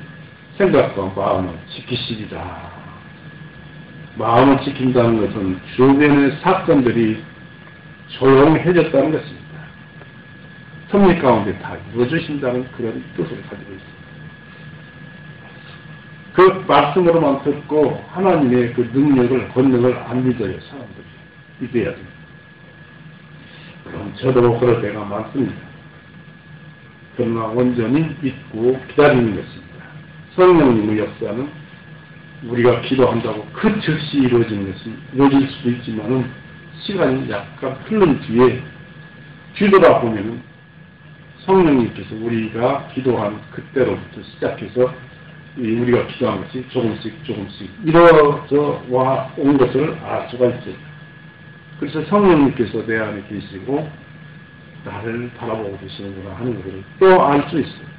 생각과 마음을 지키시리라. 마음을 지킨다는 것은 주변의 사건들이 조용해졌다는 것입니다. 섭리 가운데 다 이루어주신다는 그런 뜻을 가지고 있습니다. 그 말씀으로만 듣고 하나님의 그 능력을, 권능을 안 믿어요, 사람들이. 믿어야 됩니다. 물론 저도 그럴 때가 많습니다. 그러나 온전히 믿고 기다리는 것입니다. 성령님의 역사는 우리가 기도한다고 그 즉시 이루어질 수도 있지만은 시간이 약간 흐른 뒤에 뒤돌아보면은 성령님께서 우리가 기도한 그때로부터 시작해서 우리가 기도한 것이 조금씩 이루어져 온 것을 알 수가 있어요. 그래서 성령님께서 내 안에 계시고 나를 바라보고 계시는구나 하는 것을 또 알 수 있어요.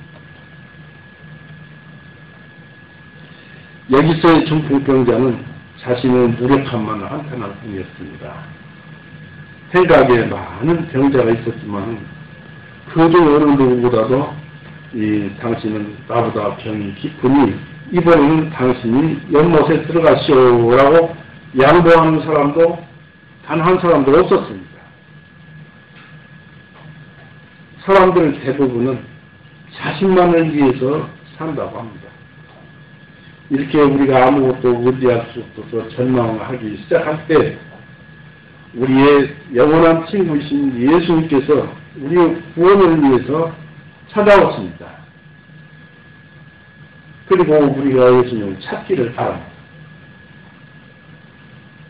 여기서의 중풍병자는 자신의 무력함만 한탄할 뿐이었습니다. 생각에 많은 병자가 있었지만 그중 어느 누구보다도 당신은 나보다 병이 깊으니 이번에는 당신이 연못에 들어가시오라고 양보하는 사람도 단 한 사람도 없었습니다. 사람들 대부분은 자신만을 위해서 산다고 합니다. 이렇게 우리가 아무것도 의지할 수 없어서 절망하기 시작할 때 우리의 영원한 친구이신 예수님께서 우리의 구원을 위해서 찾아오십니다. 그리고 우리가 예수님을 찾기를 바랍니다.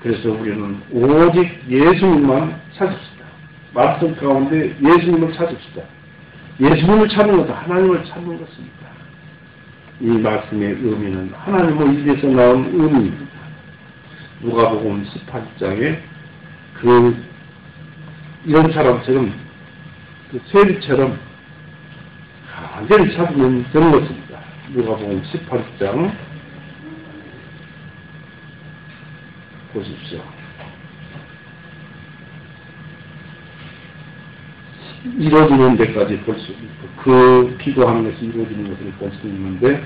그래서 우리는 오직 예수님만 찾읍시다. 말씀 가운데 예수님을 찾읍시다. 예수님을 찾는 것도 하나님을 찾는 것입니다. 이 말씀의 의미는 하나님의 입에서 나온 의미입니다. 누가복음 18장에 이런 사람처럼 세리처럼 완전히 찾으면 되는 것입니다. 누가복음 18장 보십시오. 이루어지는 데까지 볼 수 있고 그 기도하는 것이 이루어지는 것을 볼 수 있는데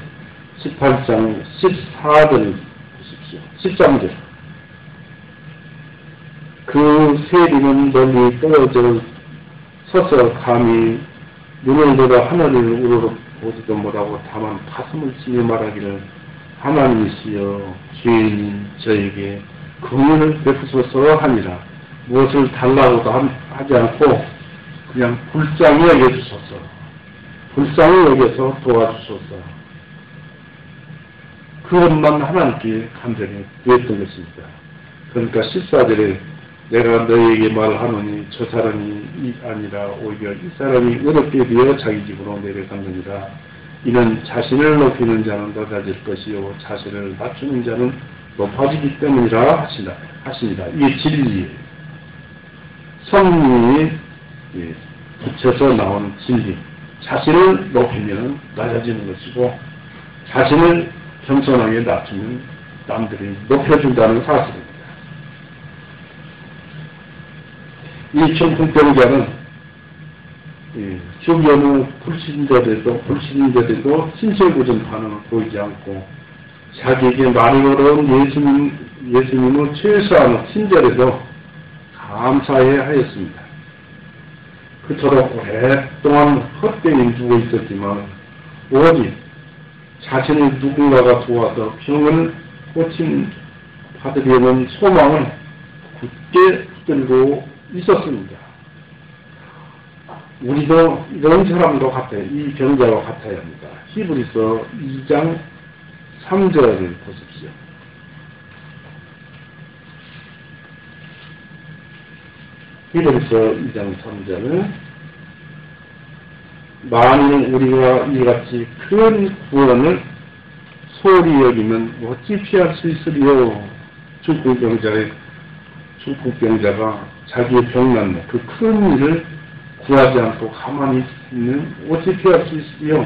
18장 14절 보십시오. 13절 그 세리는 멀리 떨어져 서서 감히 눈을 들어 하늘을 우러러 보지도 못하고 다만 가슴을 치며 말하기를 하나님이시여 주인인 저에게 긍휼을 베푸소서 하니라. 무엇을 달라고도 하지 않고 그냥 불쌍히 여겨주소서. 불쌍히 여겨서 도와주소서. 그것만 하나님께 간절히 구했던 것입니다. 그러니까 14절에 내가 너희에게 말하노니 저 사람이 아니라 오히려 이 사람이 어렵게 되어 자기 집으로 내려갔느니라. 이는 자신을 높이는 자는 낮아질 것이요 자신을 낮추는 자는 높아지기 때문이라 하시니라. 이게 진리예요. 성령이 붙여서 나오는 진리. 자신을 높이면 낮아지는 것이고 자신을 겸손하게 낮추면 남들이 높여준다는 사실입니다. 이 중풍병자는 주변의 불신자들도 신체구전 반응을 보이지 않고 자기에게 말이 어려운 예수님의 최소한의 친절에도 감사해 하였습니다. 그토록 오랫동안 헛되이 누워 있었지만 오직 자신을 누군가가 도와서 병을 고침 받으려는 소망을 굳게 붙들고 있었습니다. 우리도 이런 사람도 같아요. 이 병자와 같아야 합니다. 히브리서 2장 3절을 보십시오. 히브리서 2장 3절은 만일 우리가 이같이 큰 구원을 소홀히 여기면 어찌 피할 수 있으리요. 중풍병자가 자기의 병난 그 큰 일을 구하지 않고 가만히 있으면 어찌 피할 수 있으리요.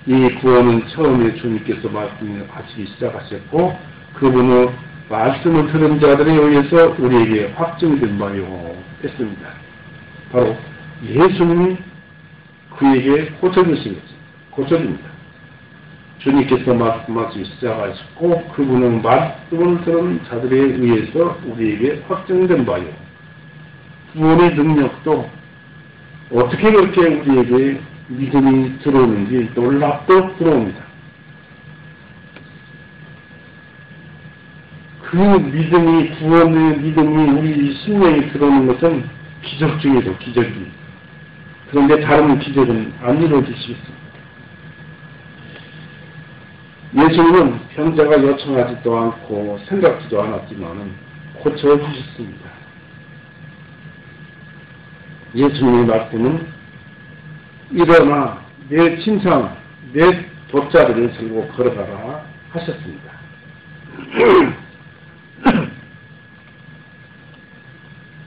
이 구원은 처음에 주님께서 말씀하시기 시작하셨고 그분의 말씀을 들은 자들에 의해서 우리에게 확증된 바요 했습니다. 바로 예수님이 그에게 고쳐주신 것입니다. 고쳐줍니다. 주님께서 말씀하시기 시작하셨고 그분은 말씀을 들은 자들에 의해서 우리에게 확증된 바요. 구원의 능력도 어떻게 그렇게 우리에게 믿음이 들어오는지 놀랍도록 들어옵니다. 그 믿음이, 구원의 믿음이 우리 심령에 들어오는 것은 기적 중에도 기적이. 그런데 다른 기적은 안 이루어지시겠습니다. 예수님은 병자가 요청하지도 않고 생각지도 않았지만 고쳐주셨습니다. 예수님의 말씀은 일어나 내 침상, 내 돗자리를 들고 걸어가라 하셨습니다.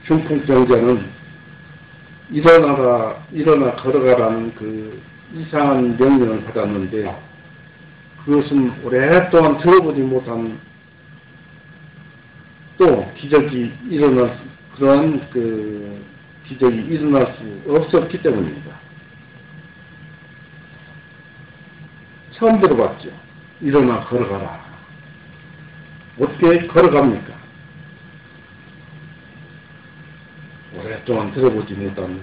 중풍병자는 일어나 걸어가라는 그 이상한 명령을 받았는데 그것은 오랫동안 들어보지 못한 또 기적이 일어날 그런 그 기적이 일어날 수 없었기 때문입니다. 처음 들어봤죠. 일어나 걸어가라. 어떻게 걸어갑니까? 오랫동안 들어보지 못한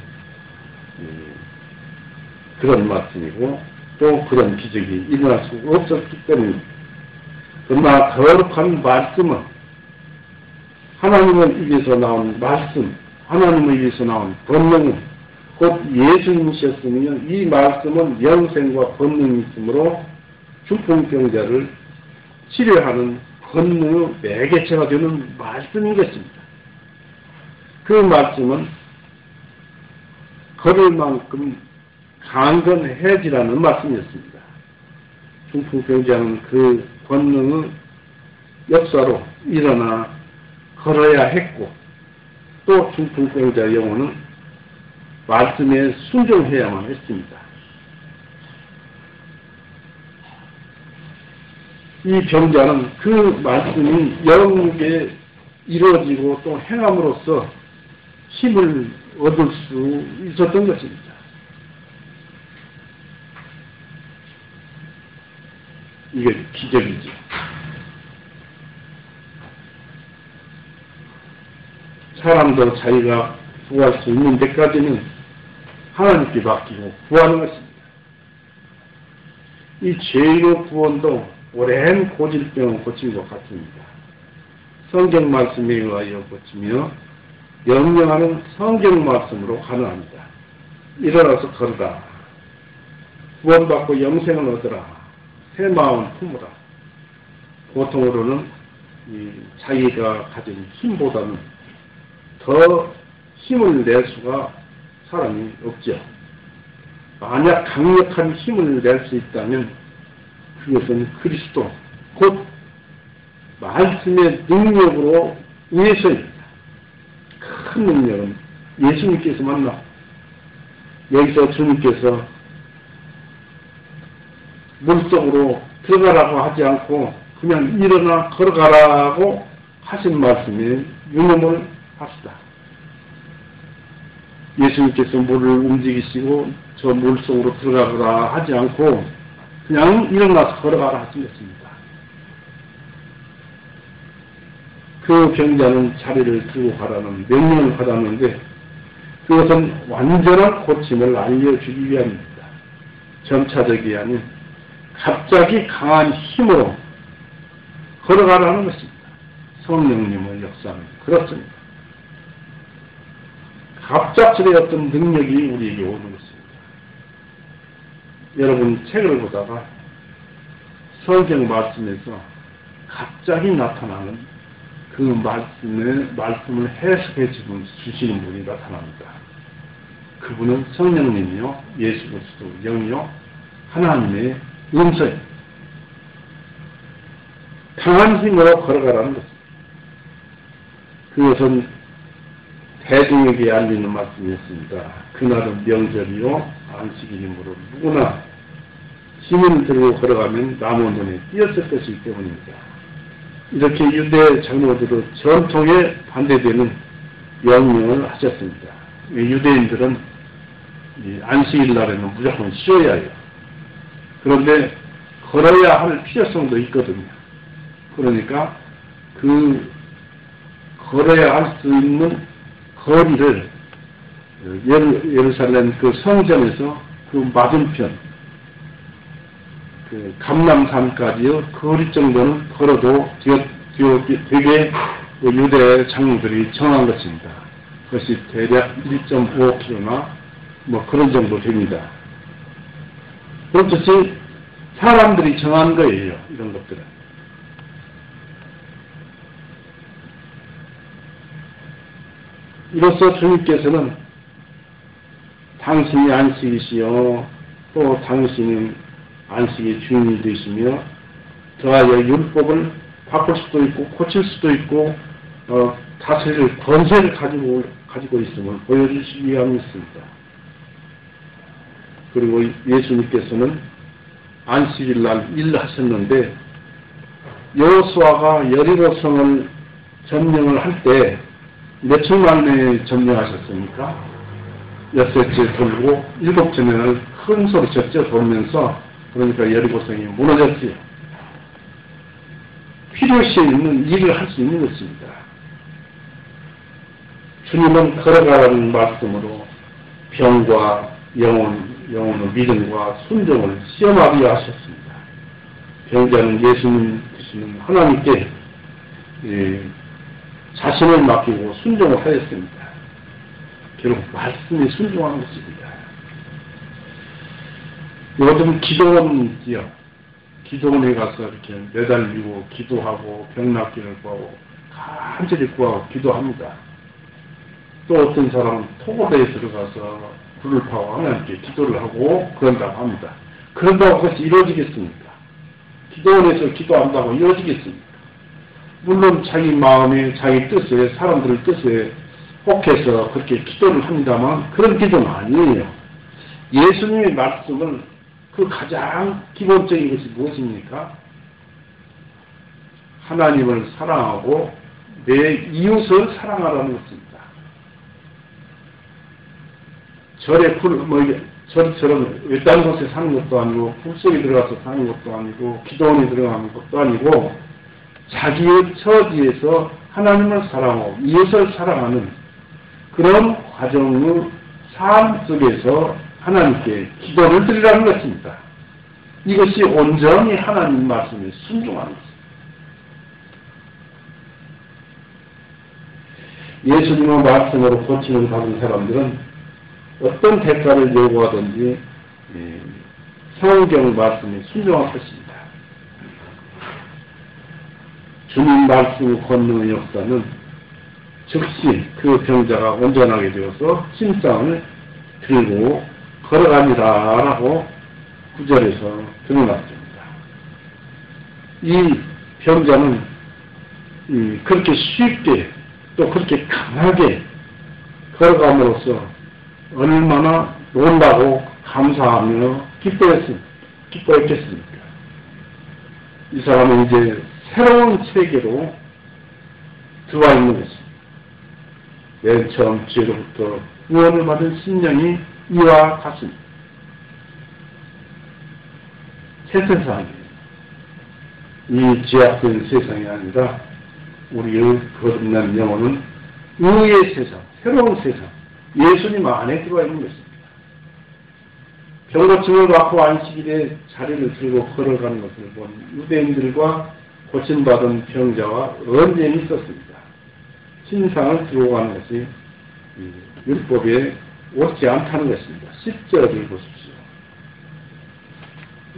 그런 말씀이고 또 그런 기적이 일어날 수 없었기 때문입니다. 그러나 거룩한 말씀은 하나님을 위해서 나온 말씀, 하나님을 위해서 나온 권능은 곧 예수님이셨으며 이 말씀은 영생과 권능이 있으므로 중풍병자를 치료하는 권능의 매개체가 되는 말씀인 것입니다. 그 말씀은 걸을 만큼 강건해지라는 말씀이었습니다. 중풍병자는 그 권능의 역사로 일어나 걸어야 했고 또 중풍병자 영혼은 말씀에 순종해야만 했습니다. 이 병자는 그 말씀이 영육에 이루어지고 또 행함으로써 힘을 얻을 수 있었던 것입니다. 이게 기적이죠. 사람도 자기가 구할 수 있는 데까지는 하나님께 맡기고 구하는 것입니다. 이 죄의 구원도 오랜 고질병을 고친 것 같습니다. 성경 말씀에 의하여 고치며 명령하는 성경 말씀으로 가능합니다. 일어나서 걸으라. 구원받고 영생을 얻으라. 새 마음 품으라. 보통으로는 자기가 가진 힘보다는 더 힘을 낼 수가 사람이 없죠. 만약 강력한 힘을 낼 수 있다면 그것은 그리스도, 곧 말씀의 능력으로 인해서입니다. 큰 능력은 예수님께서 만나 여기서 주님께서 물속으로 들어가라고 하지 않고 그냥 일어나 걸어가라고 하신 말씀에 유념을 합시다. 예수님께서 물을 움직이시고 저 물속으로 들어가라 하지 않고 그냥 일어나서 걸어가라 하신 것입니다. 그 병자는 자리를 두고 가라는 명령을 받았는데 그것은 완전한 고침을 알려주기 위함입니다. 점차적이 아닌 갑자기 강한 힘으로 걸어가라는 것입니다. 성령님의 역사는 그렇습니다. 갑작스레 어떤 능력이 우리에게 오는 것입니다. 여러분 책을 보다가 성경 말씀에서 갑자기 나타나는 그 말씀을 해석해 주시는 분이 나타납니다. 그분은 성령님이요, 예수 그리스도 영이요, 하나님의 음성입니다. 강한 힘으로 걸어가라는 것입니다. 그것은 대중에게 알리는 말씀이었습니다. 그날은 명절이요 안식일이므로 누구나 힘을 들고 걸어가면 남의 눈에 띄었을 것이기 때문입니다. 이렇게 유대 장로들의 전통에 반대되는 명령을 하셨습니다. 유대인들은 안식일 날에는 무조건 쉬어야 해요. 그런데 걸어야 할 필요성도 있거든요. 그러니까 그 걸어야 할 수 있는 거리를 예루살렘 그 성전에서 그 맞은편, 그 감람산까지요, 거리 정도는 걸어도 되게 그 유대 장로들이 정한 것입니다. 그것이 대략 1.5km나 뭐 그런 정도 됩니다. 그렇듯이 사람들이 정한 거예요, 이런 것들은. 이로써 주님께서는 당신이 안식이시요, 또 당신이 안식의 주인이 되시며, 더하여 율법을 바꿀 수도 있고 고칠 수도 있고 다스릴 권세를 가지고 있음을 보여주시기 위함이었습니다. 그리고 예수님께서는 안식일 날 일하셨는데 여호수아가 여리고성을 점령을 할 때 며칠 만에 점령하셨습니까? 엿새째 돌고 일곱째 날 큰 소리 쳤죠. 돌면서. 그러니까 여리고성이 무너졌지요. 필요시에 있는 일을 할 수 있는 것입니다. 주님은 걸어가라는 말씀으로 병과 영혼의 믿음과 순종을 시험하게 하셨습니다. 병자는 예수님 되시는 하나님께 자신을 맡기고 순종을 하였습니다. 결국 말씀에 순종하는 것입니다. 요즘 기도원이지요. 기도원에 가서 이렇게 매달리고 기도하고 병 낫기를 구하고 간절히 구하고 기도합니다. 또 어떤 사람은 토고대에 들어가서 불을 파고 하나님께 기도를 하고 그런다고 합니다. 그런다고 그것이 이루어지겠습니까? 기도원에서 기도한다고 이루어지겠습니까? 물론 자기 마음에 자기 뜻에 사람들의 뜻에 혹해서 그렇게 기도를 합니다만 그런 기도는 아니에요. 예수님의 말씀은 그 가장 기본적인 것이 무엇입니까? 하나님을 사랑하고 내 이웃을 사랑하라는 것입니다. 절처럼 외딴 곳에 사는 것도 아니고 풀속에 들어가서 사는 것도 아니고 기도원에 들어가는 것도 아니고 자기의 처지에서 하나님을 사랑하고 이웃을 사랑하는 그런 과정의 삶 속에서 하나님께 기도를 드리라는 것입니다. 이것이 온전히 하나님 말씀에 순종하는 것입니다. 예수님의 말씀으로 고침을 받은 사람들은 어떤 대가를 요구하든지 성경 말씀에 순종할 것입니다. 주님 말씀의 권능의 역사는 즉시 그 병자가 온전하게 되어서 침상을 들고 걸어갑니다라고 구절에서 드러났습니다. 이 병자는 그렇게 쉽게 또 그렇게 강하게 걸어감으로써 얼마나 놀라고 감사하며 기뻐했겠습니까? 이 사람은 이제 새로운 세계로 들어와 있는 것입니다. 맨 처음 죄로부터 구원을 받은 심령이 이와 같습니다. 새 세상이에요. 이 죄악된 세상이 아니라 우리의 거듭난 영혼은 의의 세상, 새로운 세상, 예수님 안에 들어와 있는 것입니다. 병고침을 받고 안식일에 자리를 들고 걸어가는 것을 본 유대인들과 고침받은 병자와 언쟁이 있었습니다. 신상을 들고 가는 것이 율법에 옳지 않다는 것입니다. 10절을 보십시오.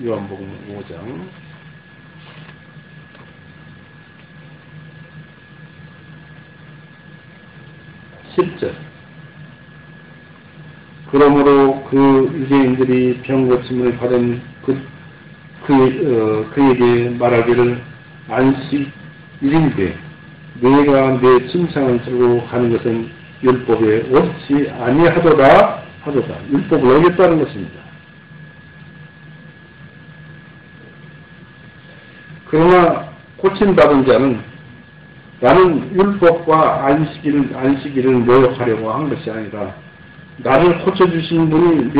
요한복음 5장 10절. 그러므로 그 유대인들이 병고침을 받은 그에게 말하기를 안식일인데 내가 내 침상을 들고 가는 것은 율법에 옳지 아니하도다 하도다. 율법을 어겼다는 것입니다. 그러나 고침받은 자는 나는 율법과 안식일을 모욕하려고 한 것이 아니라 나를 고쳐주신 분은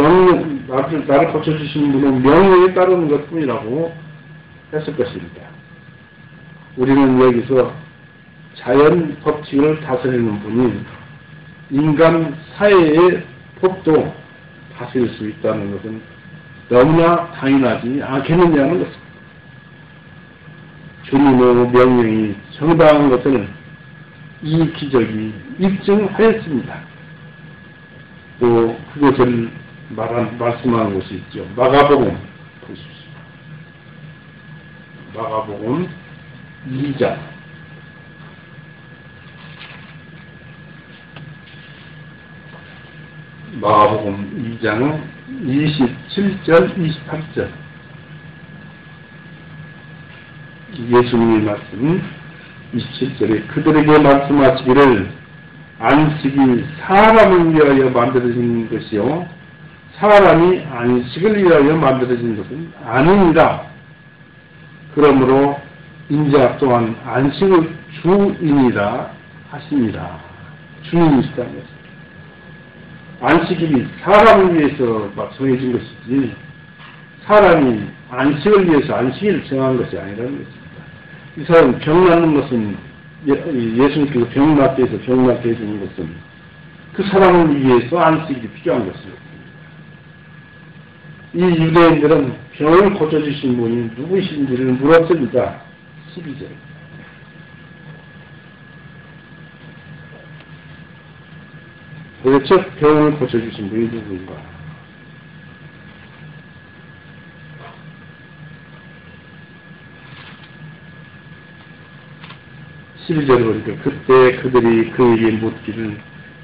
명령에 따르는 것뿐이라고 했을 것입니다. 우리는 여기서 자연 법칙을 다스리는 분이 인간 사회의 법도 다스릴 수 있다는 것은 너무나 당연하지 않겠느냐는 것입니다. 주님의 명령이 정당한 것을 이 기적이 입증하였습니다. 또 그것을 말씀하는 것이 있죠. 마가복음 보십시오. 마가복음 2장 마가복음 2장 27절 28절 예수님의 말씀 27절에 그들에게 말씀하시기를 안식이 사람을 위하여 만들어진 것이요 사람이 안식을 위하여 만들어진 것은 아니니라. 그러므로 인자 또한 안식의 주인이라 하시니라. 주인이시다는 것입니다. 안식일이 사람을 위해서 정해진 것이지 사람이 안식을 위해서 안식일을 정한 것이 아니라는 것입니다. 이 사람 병 낫는 것은 예수님께서 병 낫게 해서 병 낫게 해주는 것은 그 사람을 위해서 안식일이 필요한 것입니다. 이 유대인들은 병을 고쳐주신 분이 누구이신지를 물었습니다. 12절. 도대체 병을 고쳐주신 분이 누구인가? 12절에 보니까 그때 그들이 그에게 묻기를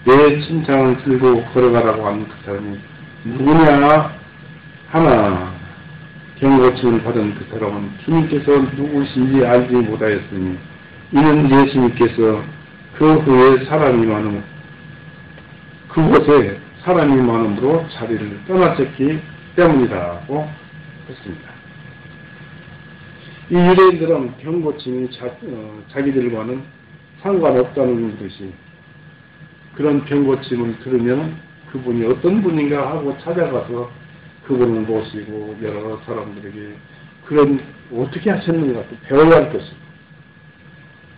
내 침상을 들고 걸어가라고 하는 그 사람이 누구냐 하나 병고침을 받은 그 사람은 주님께서 누구신지 알지 못하였으니 이는 예수님께서 그 후에 사람이 많음 그곳에 사람이 많음으로 자리를 떠났었기 때문이라고 했습니다. 이 유대인들은 병고침이 자기들과는 상관없다는 듯이 그런 병고침을 들으면 그분이 어떤 분인가 하고 찾아가서 그분을 모시고 여러 사람들에게 그런 어떻게 하셨는가 또 배워야 할 것입니다.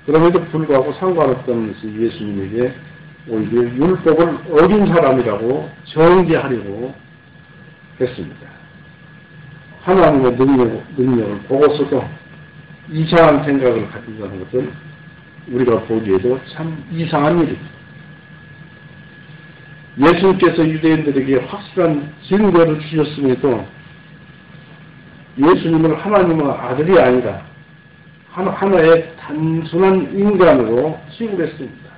그럼에도 불구하고 상관없다는 것이 예수님에게 오히려 율법을 어긴 사람이라고 정죄하려고 했습니다. 하나님의 능력을 보고서도 이상한 생각을 가진다는 것은 우리가 보기에도 참 이상한 일입니다. 예수님께서 유대인들에게 확실한 증거를 주셨음에도 예수님을 하나님의 아들이 아니라 하나의 단순한 인간으로 취급했습니다.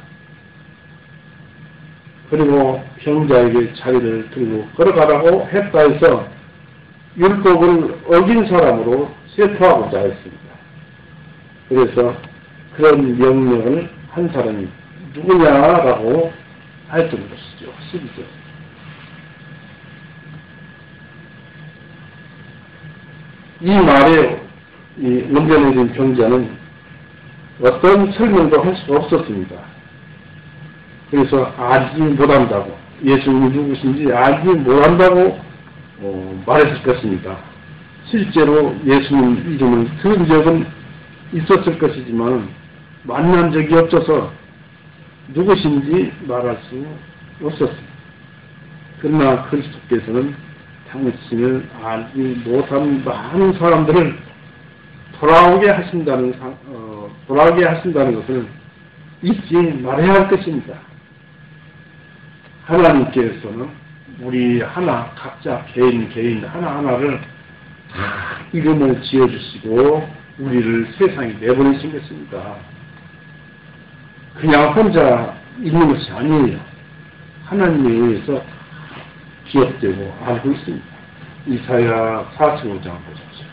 그리고 병자에게 자리를 들고 걸어가라고 했다 해서 율법을 어긴 사람으로 세포하고자 했습니다. 그래서 그런 명령을 한 사람이 누구냐라고 했던 것이죠. 12절. 이 말에 이 문제내린 병자는 어떤 설명도 할 수가 없었습니다. 그래서 알지 못한다고 예수님이 누구신지 알지 못한다고 말했을 것입니다. 실제로 예수님 이름을 들은 적은 있었을 것이지만 만난 적이 없어서 누구신지 말할 수 없었습니다. 그러나 그리스도께서는 당신을 알지 못한 많은 사람들을 돌아오게 하신다는 것을 잊지 말아야 할 것입니다. 하나님께서는 우리 각자 개인 하나하나를 다 이름을 지어주시고 우리를 세상에 내보내신 것입니다. 그냥 혼자 있는 것이 아니에요. 하나님에 의해서 기억되고 알고 있습니다. 이사야 45장 보십시오.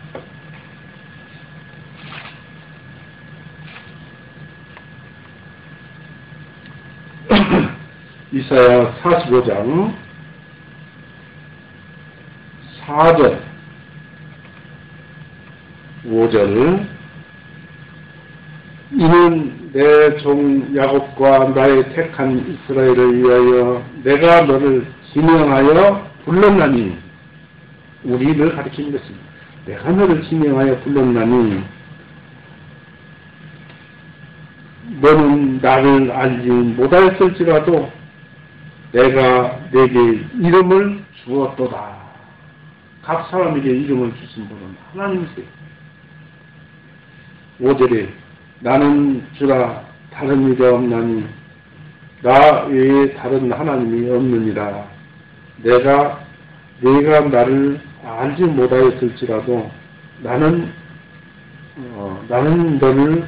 이사야 45장 4절 5절 이는 내 종 야곱과 나의 택한 이스라엘을 위하여 내가 너를 지명하여 불렀나니 우리를 가리키는 것입니다. 내가 너를 지명하여 불렀나니 너는 나를 알지 못하였을지라도 내가 내게 이름을 주었도다. 각 사람에게 이름을 주신 분은 하나님이세요. 5절에 나는 주라 다른 이가 없나니 나 외에 다른 하나님이 없느니라. 내가 나를 알지 못하였을지라도 나는 너를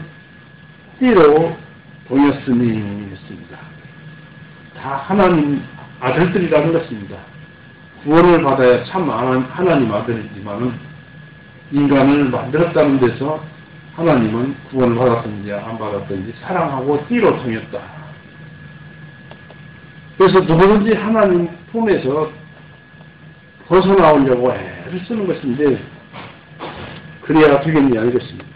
띠로 보였으니 했습니다. 다 하나님 아들들이라는 것입니다. 구원을 받아야 참 하나님 아들이지만은 인간을 만들었다는 데서 하나님은 구원을 받았든지 안 받았든지 사랑하고 띠로 통했다. 그래서 누구든지 하나님 품에서 벗어나오려고 애를 쓰는 것인데 그래야 되겠냐 이것입니다.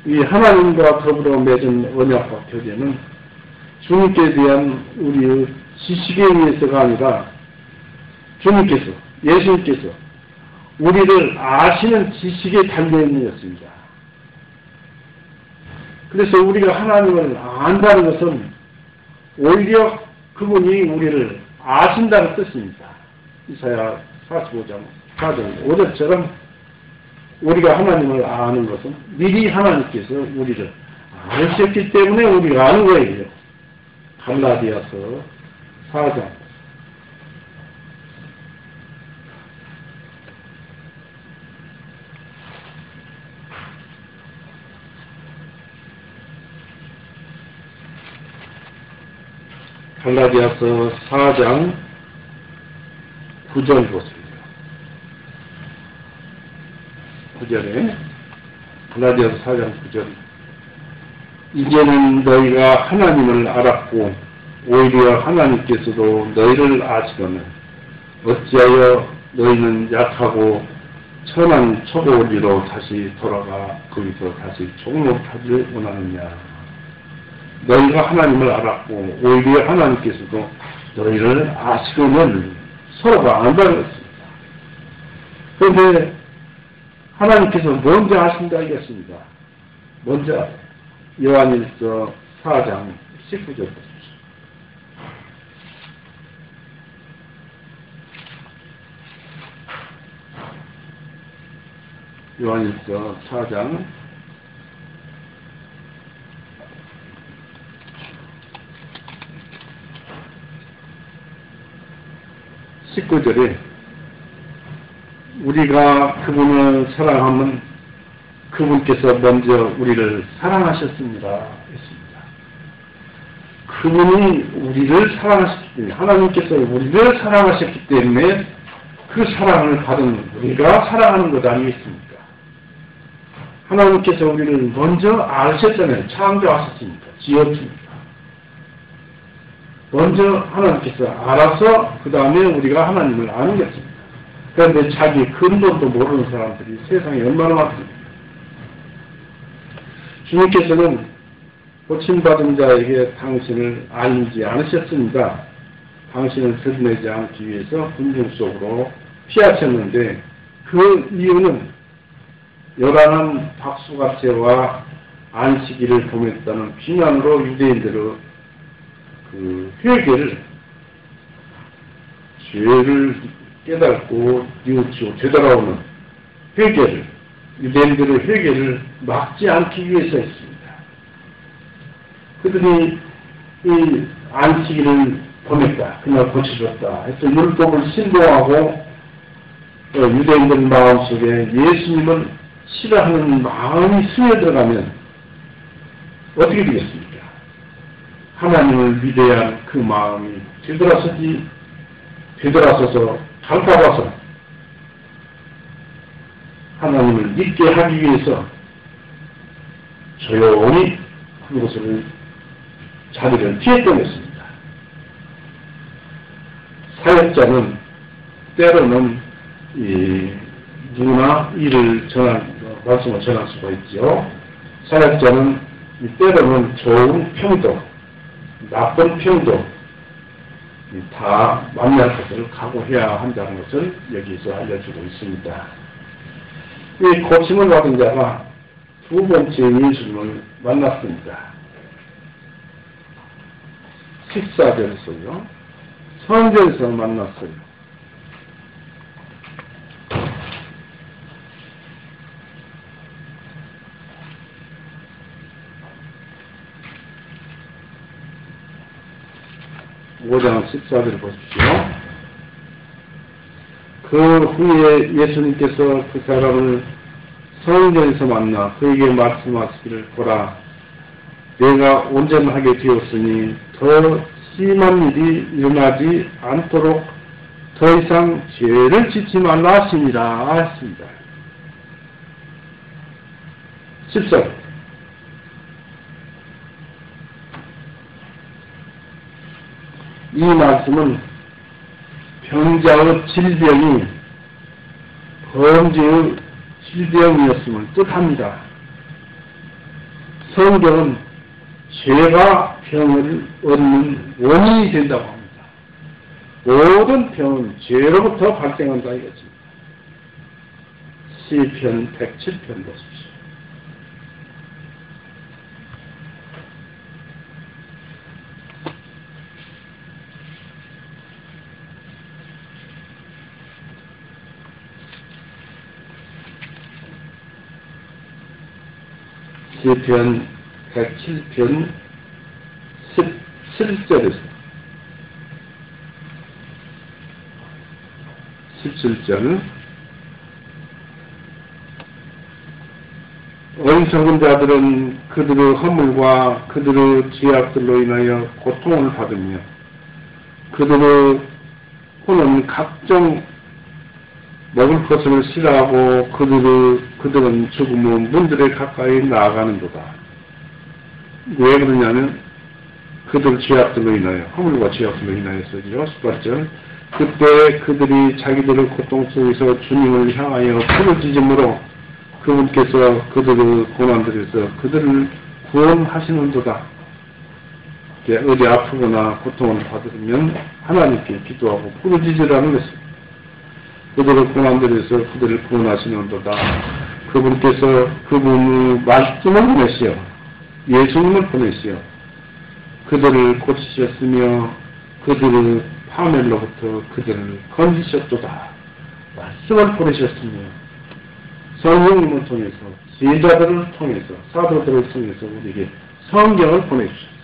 이 하나님과 더불어 맺은 언약과 교제는 주님께 대한 우리의 지식에 의해서가 아니라 주님께서, 예수님께서 우리를 아시는 지식에 달려있는 것입니다. 그래서 우리가 하나님을 안다는 것은 오히려 그분이 우리를 아신다는 뜻입니다. 이사야 45장 4절 5절처럼 우리가 하나님을 아는 것은 미리 하나님께서 우리를 아셨기 때문에 우리가 아는 거예요. 갈라디아서 4장 갈라디아서 4장 9절 보세요. 9절에 갈라디아서 4장 9절 이제는 너희가 하나님을 알았고 오히려 하나님께서도 너희를 아시거늘 어찌하여 너희는 약하고 천한 초보리로 다시 돌아가 거기서 다시 종록하기를 원하느냐. 너희가 하나님을 알았고 오히려 하나님께서도 너희를 아시거늘 서로가 안다는 것입니다. 그런데 하나님께서 먼저 아신다 이것입니다. 먼저 요한일서 4장 19절 보십시오. 요한일서 4장 19절에 우리가 그분을 사랑하면 그분께서 먼저 우리를 사랑하셨습니다. 했습니다. 그분이 우리를 사랑하셨기 때문에 하나님께서 우리를 사랑하셨기 때문에 그 사랑을 받은 우리가 사랑하는 것 아니겠습니까? 하나님께서 우리를 먼저 아셨잖아요. 창조하셨으니까. 지었으니까. 먼저 하나님께서 알아서 그 다음에 우리가 하나님을 아는 것입니다. 그런데 자기 근본도 모르는 사람들이 세상에 얼마나 많습니까? 주님께서는 고침받은 자에게 당신을 알지 않으셨습니다. 당신을 드러내지 않기 위해서 군중 속으로 피하셨는데 그 이유는 요란한 박수갓세와 안식일을 범했다는 비난으로 유대인들의 그 회개를 죄를 깨닫고 뉘우치고 되돌아오는 회개를 유대인들의 회개를 막지 않기 위해서였습니다. 그들이 이 안식일을 범했다, 그날 고쳐줬다 해서 율법을 신봉하고 유대인들 마음속에 예수님을 싫어하는 마음이 스며들어가면 어떻게 되겠습니까? 하나님을 믿어야 할 그 마음이 되돌아서서 발빠봐서 하나님을 믿게 하기 위해서 조용히 그것을 자리를 피했던 것입니다. 사역자는 때로는 누구나 일을 말씀을 전할 수가 있죠. 사역자는 때로는 좋은 평도, 나쁜 평도 다 만날 것을 각오해야 한다는 것을 여기서 알려주고 있습니다. 이 고침을 받은 자가 두 번째 예수님을 만났습니다. 14절에서요. 성전에서 만났어요. 5장 14절 보십시오. 그 후에 예수님께서 그 사람을 성전에서 만나 그에게 말씀하시기를 보라, 내가 온전하게 되었으니 더 심한 일이 일어나지 않도록 더 이상 죄를 짓지 말라 하시니라 하십니다. 14절. 이 말씀은 병자의 질병이 범죄의 질병이었음을 뜻합니다. 성경은 죄가 병을 얻는 원인이 된다고 합니다. 모든 병은 죄로부터 발생한다 이것입니다. 시편 107편 보십시오. 시편 107편 17절에서 17절 어리석은 자들은 그들의 허물과 그들의 죄악들로 인하여 고통을 받으며 그들의 혼은 각종 먹을 것을 싫어하고 그들은 죽음의 문들에 가까이 나아가는도다. 왜 그러냐면 그들 죄악들로 인하여 허물과 죄악들로 인하여서죠. 18절 그때 그들이 자기들의 고통 속에서 주님을 향하여 부르짖음으로 그분께서 그들의 고난들에서 그들을 구원하시는도다. 어디 아프거나 고통을 받으면 하나님께 기도하고 부르짖으라는 것입니다. 그들의 고난들에서 그들을 구원하시는도다. 그분께서 그분의 말씀을 보내시어 예수님을 보내시어 그들을 고치셨으며 그들의 파멸로부터 그들을 건지셨도다. 말씀을 보내셨으며 성령님을 통해서 제자들을 통해서 사도들을 통해서 우리에게 성경을 보내주셨습니다.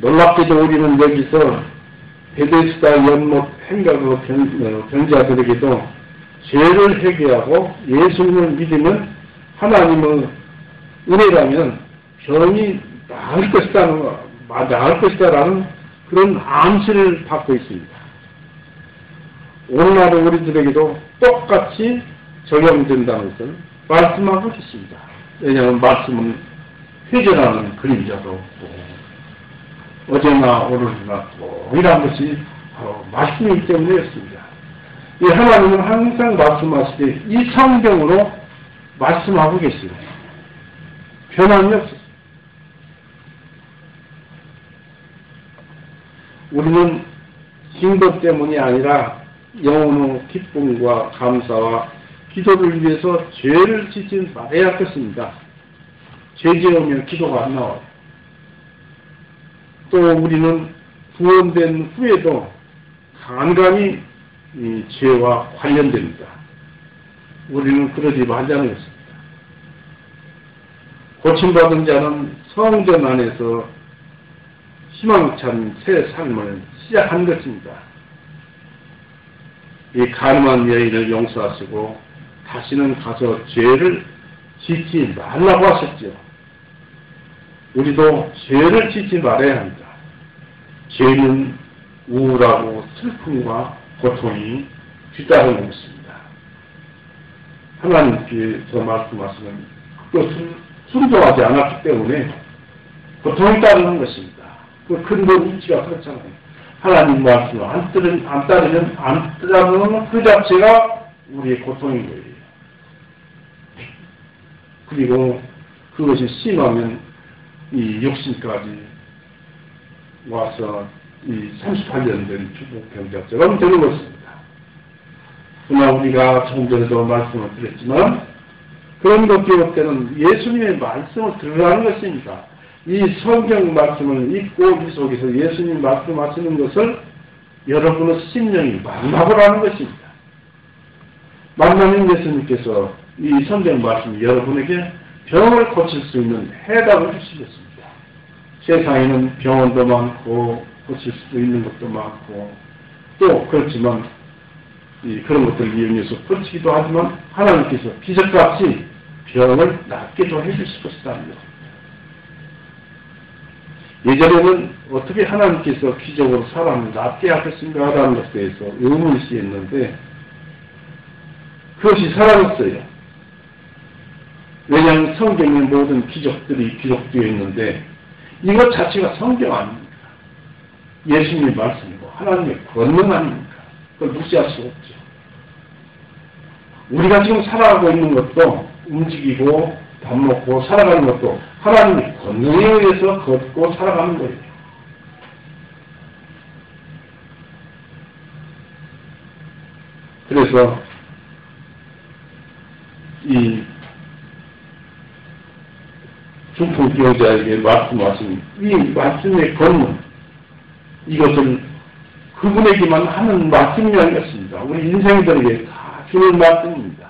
놀랍게도 우리는 여기서 베데스다 연못 행각의 병자들에게도 죄를 회개하고 예수님을 믿으면 하나님의 은혜라면 병이 나을 것이다라는 그런 암시를 받고 있습니다. 오늘날 우리들에게도 똑같이 적용된다는 것을 말씀하고 있습니다. 왜냐하면 말씀은 회개라는 그림자도 없고 어제나 오늘나 동일한 것이 바로 말씀이기 때문이었습니다. 이 하나님은 항상 말씀하시되 이 성경으로 말씀하고 계시고 변함이 없습니다. 우리는 징도 때문이 아니라 영혼의 기쁨과 감사와 기도를 위해서 죄를 짓지 말아야 할 것입니다. 죄 지으면 기도가 안 나와요. 또 우리는 구원된 후에도 간간히 이 죄와 관련됩니다. 우리는 그러지 말자는 것입니다. 고침받은 자는 성전 안에서 희망찬 새 삶을 시작한 것입니다. 이 가늠한 여인을 용서하시고 다시는 가서 죄를 짓지 말라고 하셨죠. 우리도 죄를 짓지 말아야 합니다. 죄는 우울하고 슬픔과 고통이 뒤따르는 것입니다. 하나님께서 말씀하시는 그것을 순종하지 않았기 때문에 고통이 따르는 것입니다. 그 근본 이치가 그렇잖아요. 하나님 말씀을 안 따르면 그 자체가 우리의 고통인 거예요. 그리고 그것이 심하면 이 육신까지 와서 이 38년 된 주복병자처럼 되는 것입니다. 그러나 우리가 조금 전에도 말씀을 드렸지만 그런 것 기호 때는 예수님의 말씀을 들으라는 것입니다. 이 성경 말씀을 읽고 이 속에서 예수님 말씀하시는 것을 여러분의 심령이 만나보라는 것입니다. 만나면 예수님께서 이 성경 말씀이 여러분에게 병을 고칠 수 있는 해답을 주시겠습니다. 세상에는 병원도 많고 고칠 수 있는 것도 많고 또 그렇지만 그런 것들을 이용해서 고치기도 하지만 하나님께서 기적같이 병을 낫게도 해주실 것이다는 것. 예전에는 어떻게 하나님께서 기적으로 사람을 낫게 하겠습니까? 라는 것에 대해서 의문이 있었는데 그것이 살아났어요. 왜냐하면 성경의 모든 기적들이 기록되어 있는데 이것 자체가 성경 아닙니까? 예수님의 말씀이고 하나님의 권능 아닙니까? 그걸 무시할 수 없죠. 우리가 지금 살아가고 있는 것도 움직이고 밥 먹고 살아가는 것도 하나님의 권능에 의해서 걷고 살아가는 거예요. 그래서 이 중풍기호자에게 말씀하신 이 말씀의 권능, 이것을 그분에게만 하는 말씀이라는 것입니다. 우리 인생들에게 다 주는 말씀입니다.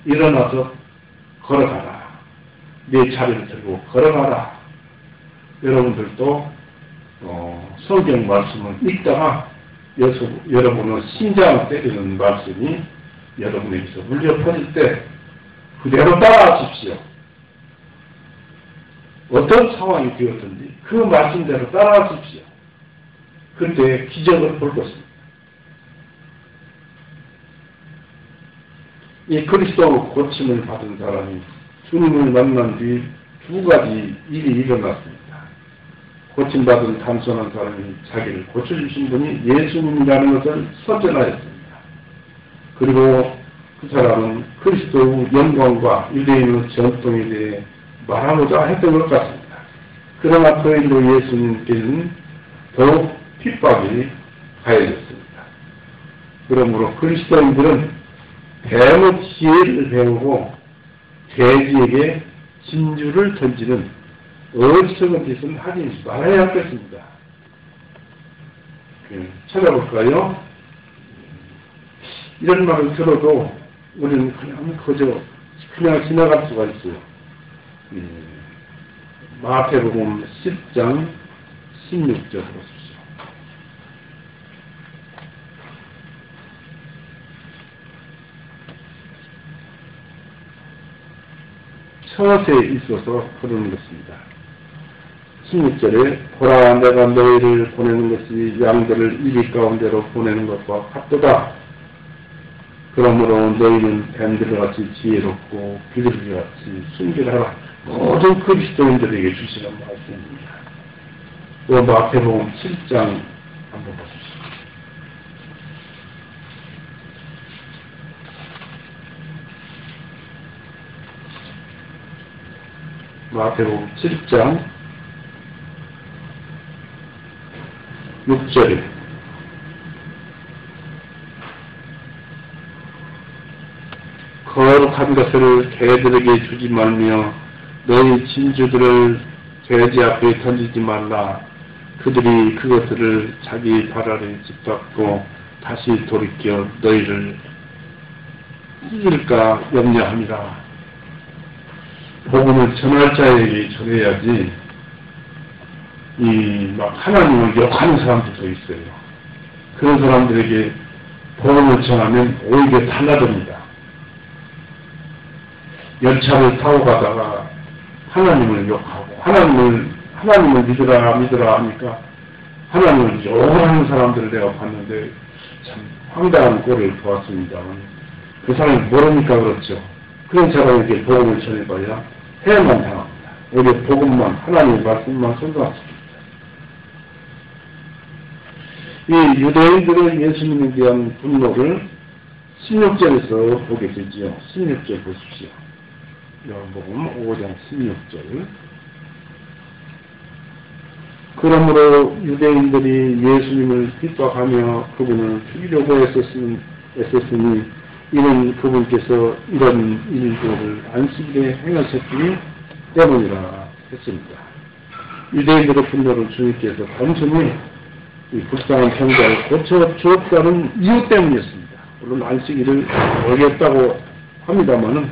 일어나서 걸어가라. 내 차례를 들고 걸어가라. 여러분들도 성경 말씀을 읽다가 여러분의 심장을 때리는 말씀이 여러분에게서 울려 퍼질 때 그대로 따라하십시오. 어떤 상황이 되었든지 그 말씀대로 따라하십시오. 그때 기적을 볼 것입니다. 이 그리스도 고침을 받은 사람이 주님을 만난 뒤 두 가지 일이 일어났습니다. 고침받은 단순한 사람이 자기를 고쳐주신 분이 예수님이라는 것을 선전하였습니다. 그리고 그 사람은 그리스도의 영광과 유대인의 전통에 대해 말하고자 했던 것 같습니다. 그러나 그 일로 예수님께서는 더욱 핍박이 가해졌습니다. 그러므로 그리스도인들은 뱀의 지혜를 배우고 돼지에게 진주를 던지는 어리석은 짓은 하지 말아야 할 것입니다. 찾아볼까요? 이런 말을 들어도 우리는 그냥 지나갈 수가 있어요. 마태복음 10장 16절 보십시오. 처세에 있어서 그러는 것입니다. 16절에 보라 내가 너희를 보내는 것이 양들을 이리 가운데로 보내는 것과 같도다. 그러므로 너희는 뱀들같이 지혜롭고 비둘기같이 순결하라. 모든 그리스도인들에게 주시는 말씀입니다. 또 마태복음 7장 한번 보십시오. 마태복음 7장 6절에 거룩한 것을 개들에게 주지 말며 너희 진주들을 돼지 앞에 던지지 말라. 그들이 그것들을 자기 발 아래 짓밟고 다시 돌이켜 너희를 찢을까 염려함이라. 복음을 전할 자에게 전해야지 막 하나님을 욕하는 사람들도 있어요. 그런 사람들에게 복음을 전하면 오히려 달라집니다. 열차를 타고 가다가 하나님을 욕하고 하나님을 믿으라 하니까 하나님을 욕하는 사람들을 내가 봤는데 참 황당한 꼴을 보았습니다. 그 사람이 모르니까 그렇죠. 그런 사람에게 복음을 전해봐야 해야만 당합니다. 오히려 복음만 하나님의 말씀만 선도하십니다. 이 유대인들의 예수님에 대한 분노를 16절에서 보게 되지요. 16절 보십시오. 요한복음 5장 16절. 그러므로 유대인들이 예수님을 핍박하며 그분을 죽이려고 애썼으니 이는 그분께서 이런 일들을 안식일에 행하셨기 때문이라 했습니다. 유대인들의 분노를 주님께서 단순히 이 불쌍한 병자를 고쳐 주었다는 이유 때문이었습니다. 물론 안식일을 어겼다고 합니다만은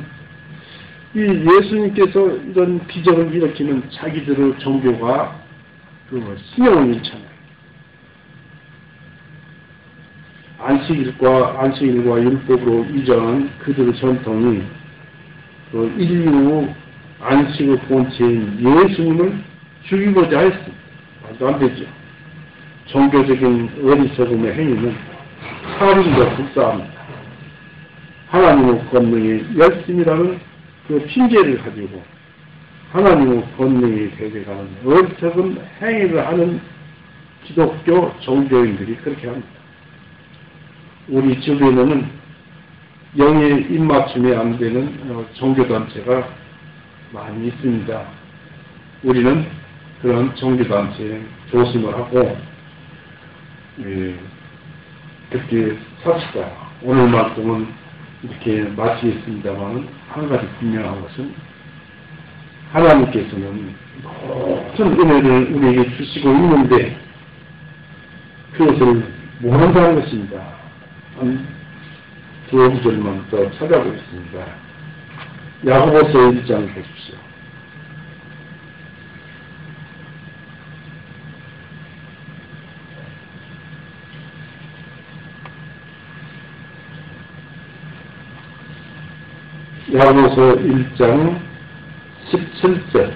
이 예수님께서 이런 기적을 일으키는 자기들의 종교가 신용을 잃잖아요. 안식일과 율법으로 이전한 그들의 전통이 인류 안식의 본체인 예수님을 죽이고자 했습니다. 말도 안 되죠. 종교적인 어리석음의 행위는 살인과 불사합니다. 하나님의 권능이 열심이라는 그 핑계를 가지고 하나님의 권능이 되어가는 어리석은 행위를 하는 기독교 종교인들이 그렇게 합니다. 우리 주변에는 영의 입맞춤이 안 되는 종교단체가 많이 있습니다. 우리는 그런 종교단체에 조심을 하고 그렇게 삽시다. 오늘만큼은 이렇게 마치겠습니다만 한 가지 분명한 것은 하나님께서는 모든 은혜를 우리에게 주시고 있는데 그것을 모른다는 것입니다. 한 두어 구절만 더 찾아보겠습니다. 야고보서 1장 보십시오. 야고보서 1장 17절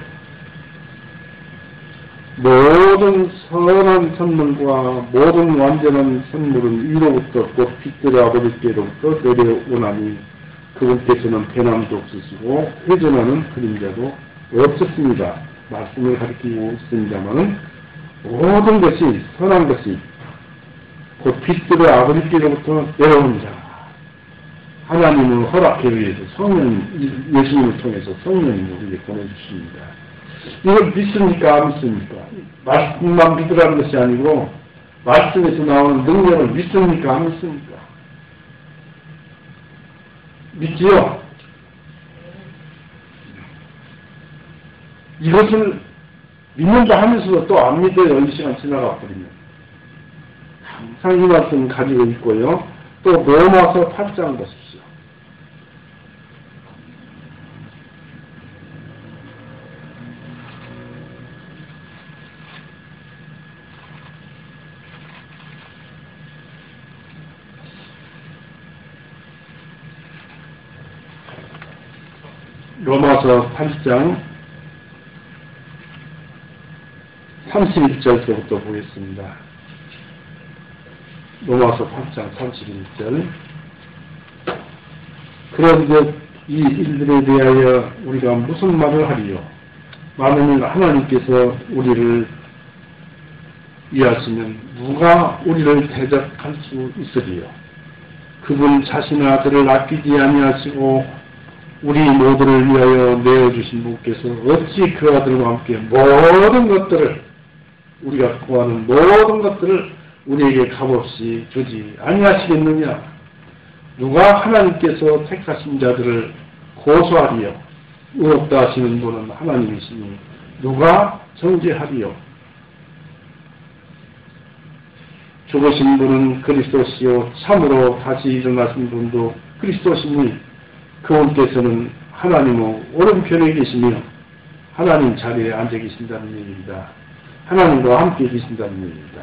모든 선한 선물과 모든 완전한 선물은 위로부터 곧 빛들의 아버지께로부터 내려오나니 그분께서는 변함도 없으시고 회전하는 그림자도 없었습니다. 말씀을 가리키고 있습니다만은 모든 것이 선한 것이 곧 빛들의 아버지께로부터 내려옵니다. 하나님은 허락에 의해서 성령, 예수님을 통해서 성령님을 우리에게 보내주십니다. 이걸 믿습니까? 안 믿습니까? 말씀만 믿으라는 것이 아니고 말씀에서 나오는 능력을 믿습니까? 안 믿습니까? 믿지요? 이것을 믿는다 하면서도 또 안 믿어요. 이 시간 지나가 버리면. 항상 이 말씀 가지고 있고요. 또 로마서 8장 보십시오. 로마서 8장 31절부터 보겠습니다. 로마서 8장 31절 그런데 이 일들에 대하여 우리가 무슨 말을 하리요? 만일 하나님께서 우리를 위하시면 누가 우리를 대적할 수 있으리요? 그분 자신의 아들을 아끼지 아니하시고 우리 모두를 위하여 내어주신 분께서 어찌 그 아들과 함께 모든 것들을 우리가 구하는 모든 것들을 우리에게 값없이 주지 아니하시겠느냐? 누가 하나님께서 택하신 자들을 고소하리요? 의롭다 하시는 분은 하나님이시니 누가 정죄하리요? 죽으신 분은 그리스도시요 참으로 다시 일어나신 분도 그리스도시니 그분께서는 하나님의 오른편에 계시며 하나님 자리에 앉아 계신다는 얘기입니다. 하나님과 함께 계신다는 얘기입니다.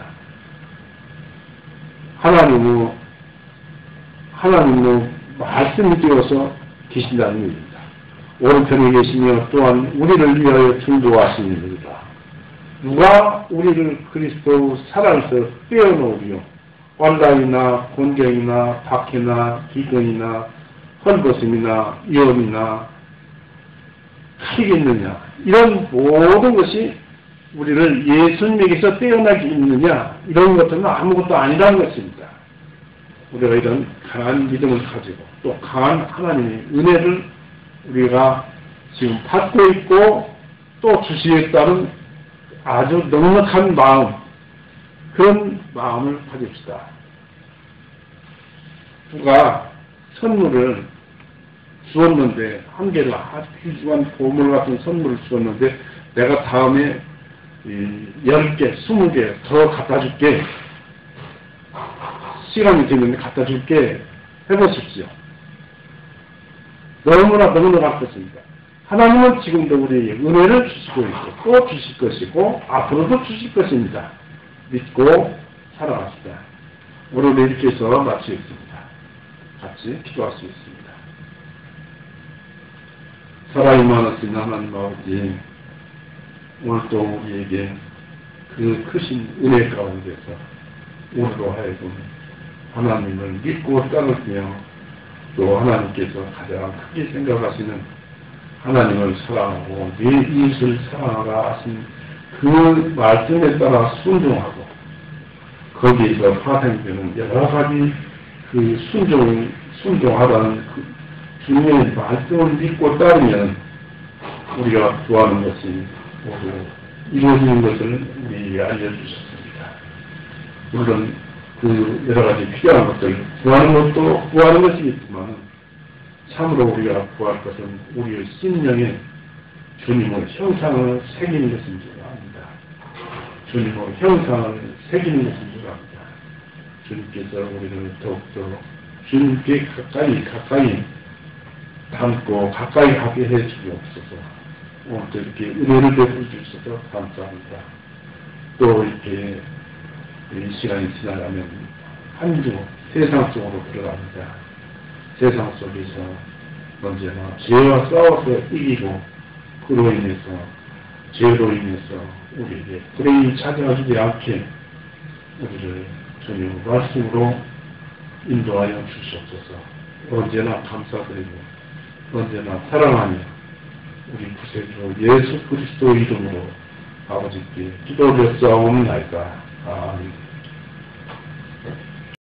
하나님의 말씀이 되어서 계신다는 얘기입니다. 오른편에 계시며 또한 우리를 위하여 중도하시는 분이다. 누가 우리를 그리스도 사랑에서 떼어놓으리요? 환난이나 곤경이나 박해나 기근이나 헐벗음이나 위험이나 하겠느냐? 이런 모든 것이 우리를 예수님에게서 떼어나게 있느냐? 이런 것들은 아무것도 아니라는 것입니다. 우리가 이런 강한 믿음을 가지고 또 강한 하나님의 은혜를 우리가 지금 받고 있고 또 주시겠다는 아주 넉넉한 마음, 그런 마음을 가집시다. 누가 선물을 주었는데, 한 개를 아주 귀중한 보물 같은 선물을 주었는데, 내가 다음에 10개, 20개 더 갖다 줄게. 시간이 되면 갖다 줄게. 해보십시오. 너무나 할 것입니다. 하나님은 지금도 우리에게 은혜를 주시고 있고, 또 주실 것이고, 앞으로도 주실 것입니다. 믿고 살아갑시다. 오늘 이렇게 해서 마치겠습니다. 같이 기도할 수 있습니다. 사랑이 많으신 하나님 아버지, 오늘도 우리에게 그 크신 은혜 가운데서 우리로 하여금 하나님을 믿고 따르며 또 하나님께서 가장 크게 생각하시는 하나님을 사랑하고 내 이웃을 사랑하라 하신 그 말씀에 따라 순종하고 거기에서 파생되는 여러 가지 그 순종하라는 그 주님의 말씀을 믿고 따르면 우리가 구하는 것이 모두 이루어지는 것을 우리에게 알려주셨습니다. 물론 그 여러 가지 필요한 것들 구하는 것도 구하는 것이겠지만 참으로 우리가 구할 것은 우리의 심령에 주님의 형상을 새기는 것인 줄 압니다. 주님의 형상을 새기는 것인 줄 압니다. 주님께서 우리를 더욱더 주님께 가까이 닮고 가까이 하게 해 주옵소서. 오늘도 이렇게 은혜를 베풀어 주셔서 감사합니다. 또 이렇게 이 시간이 지나가면 한 주 세상 속으로 들어갑니다. 세상 속에서 언제나 죄와 싸워서 이기고 그로 인해서 죄로 인해서 우리에게 불행이 찾아주지 않게 우리를 주님 말씀으로 인도하여 주시옵소서. 언제나 감사드리고 언제나 사랑하며 우리 구세주 예수 그리스도 이름으로 아버지께 기도드렸사옵나이다. 아멘.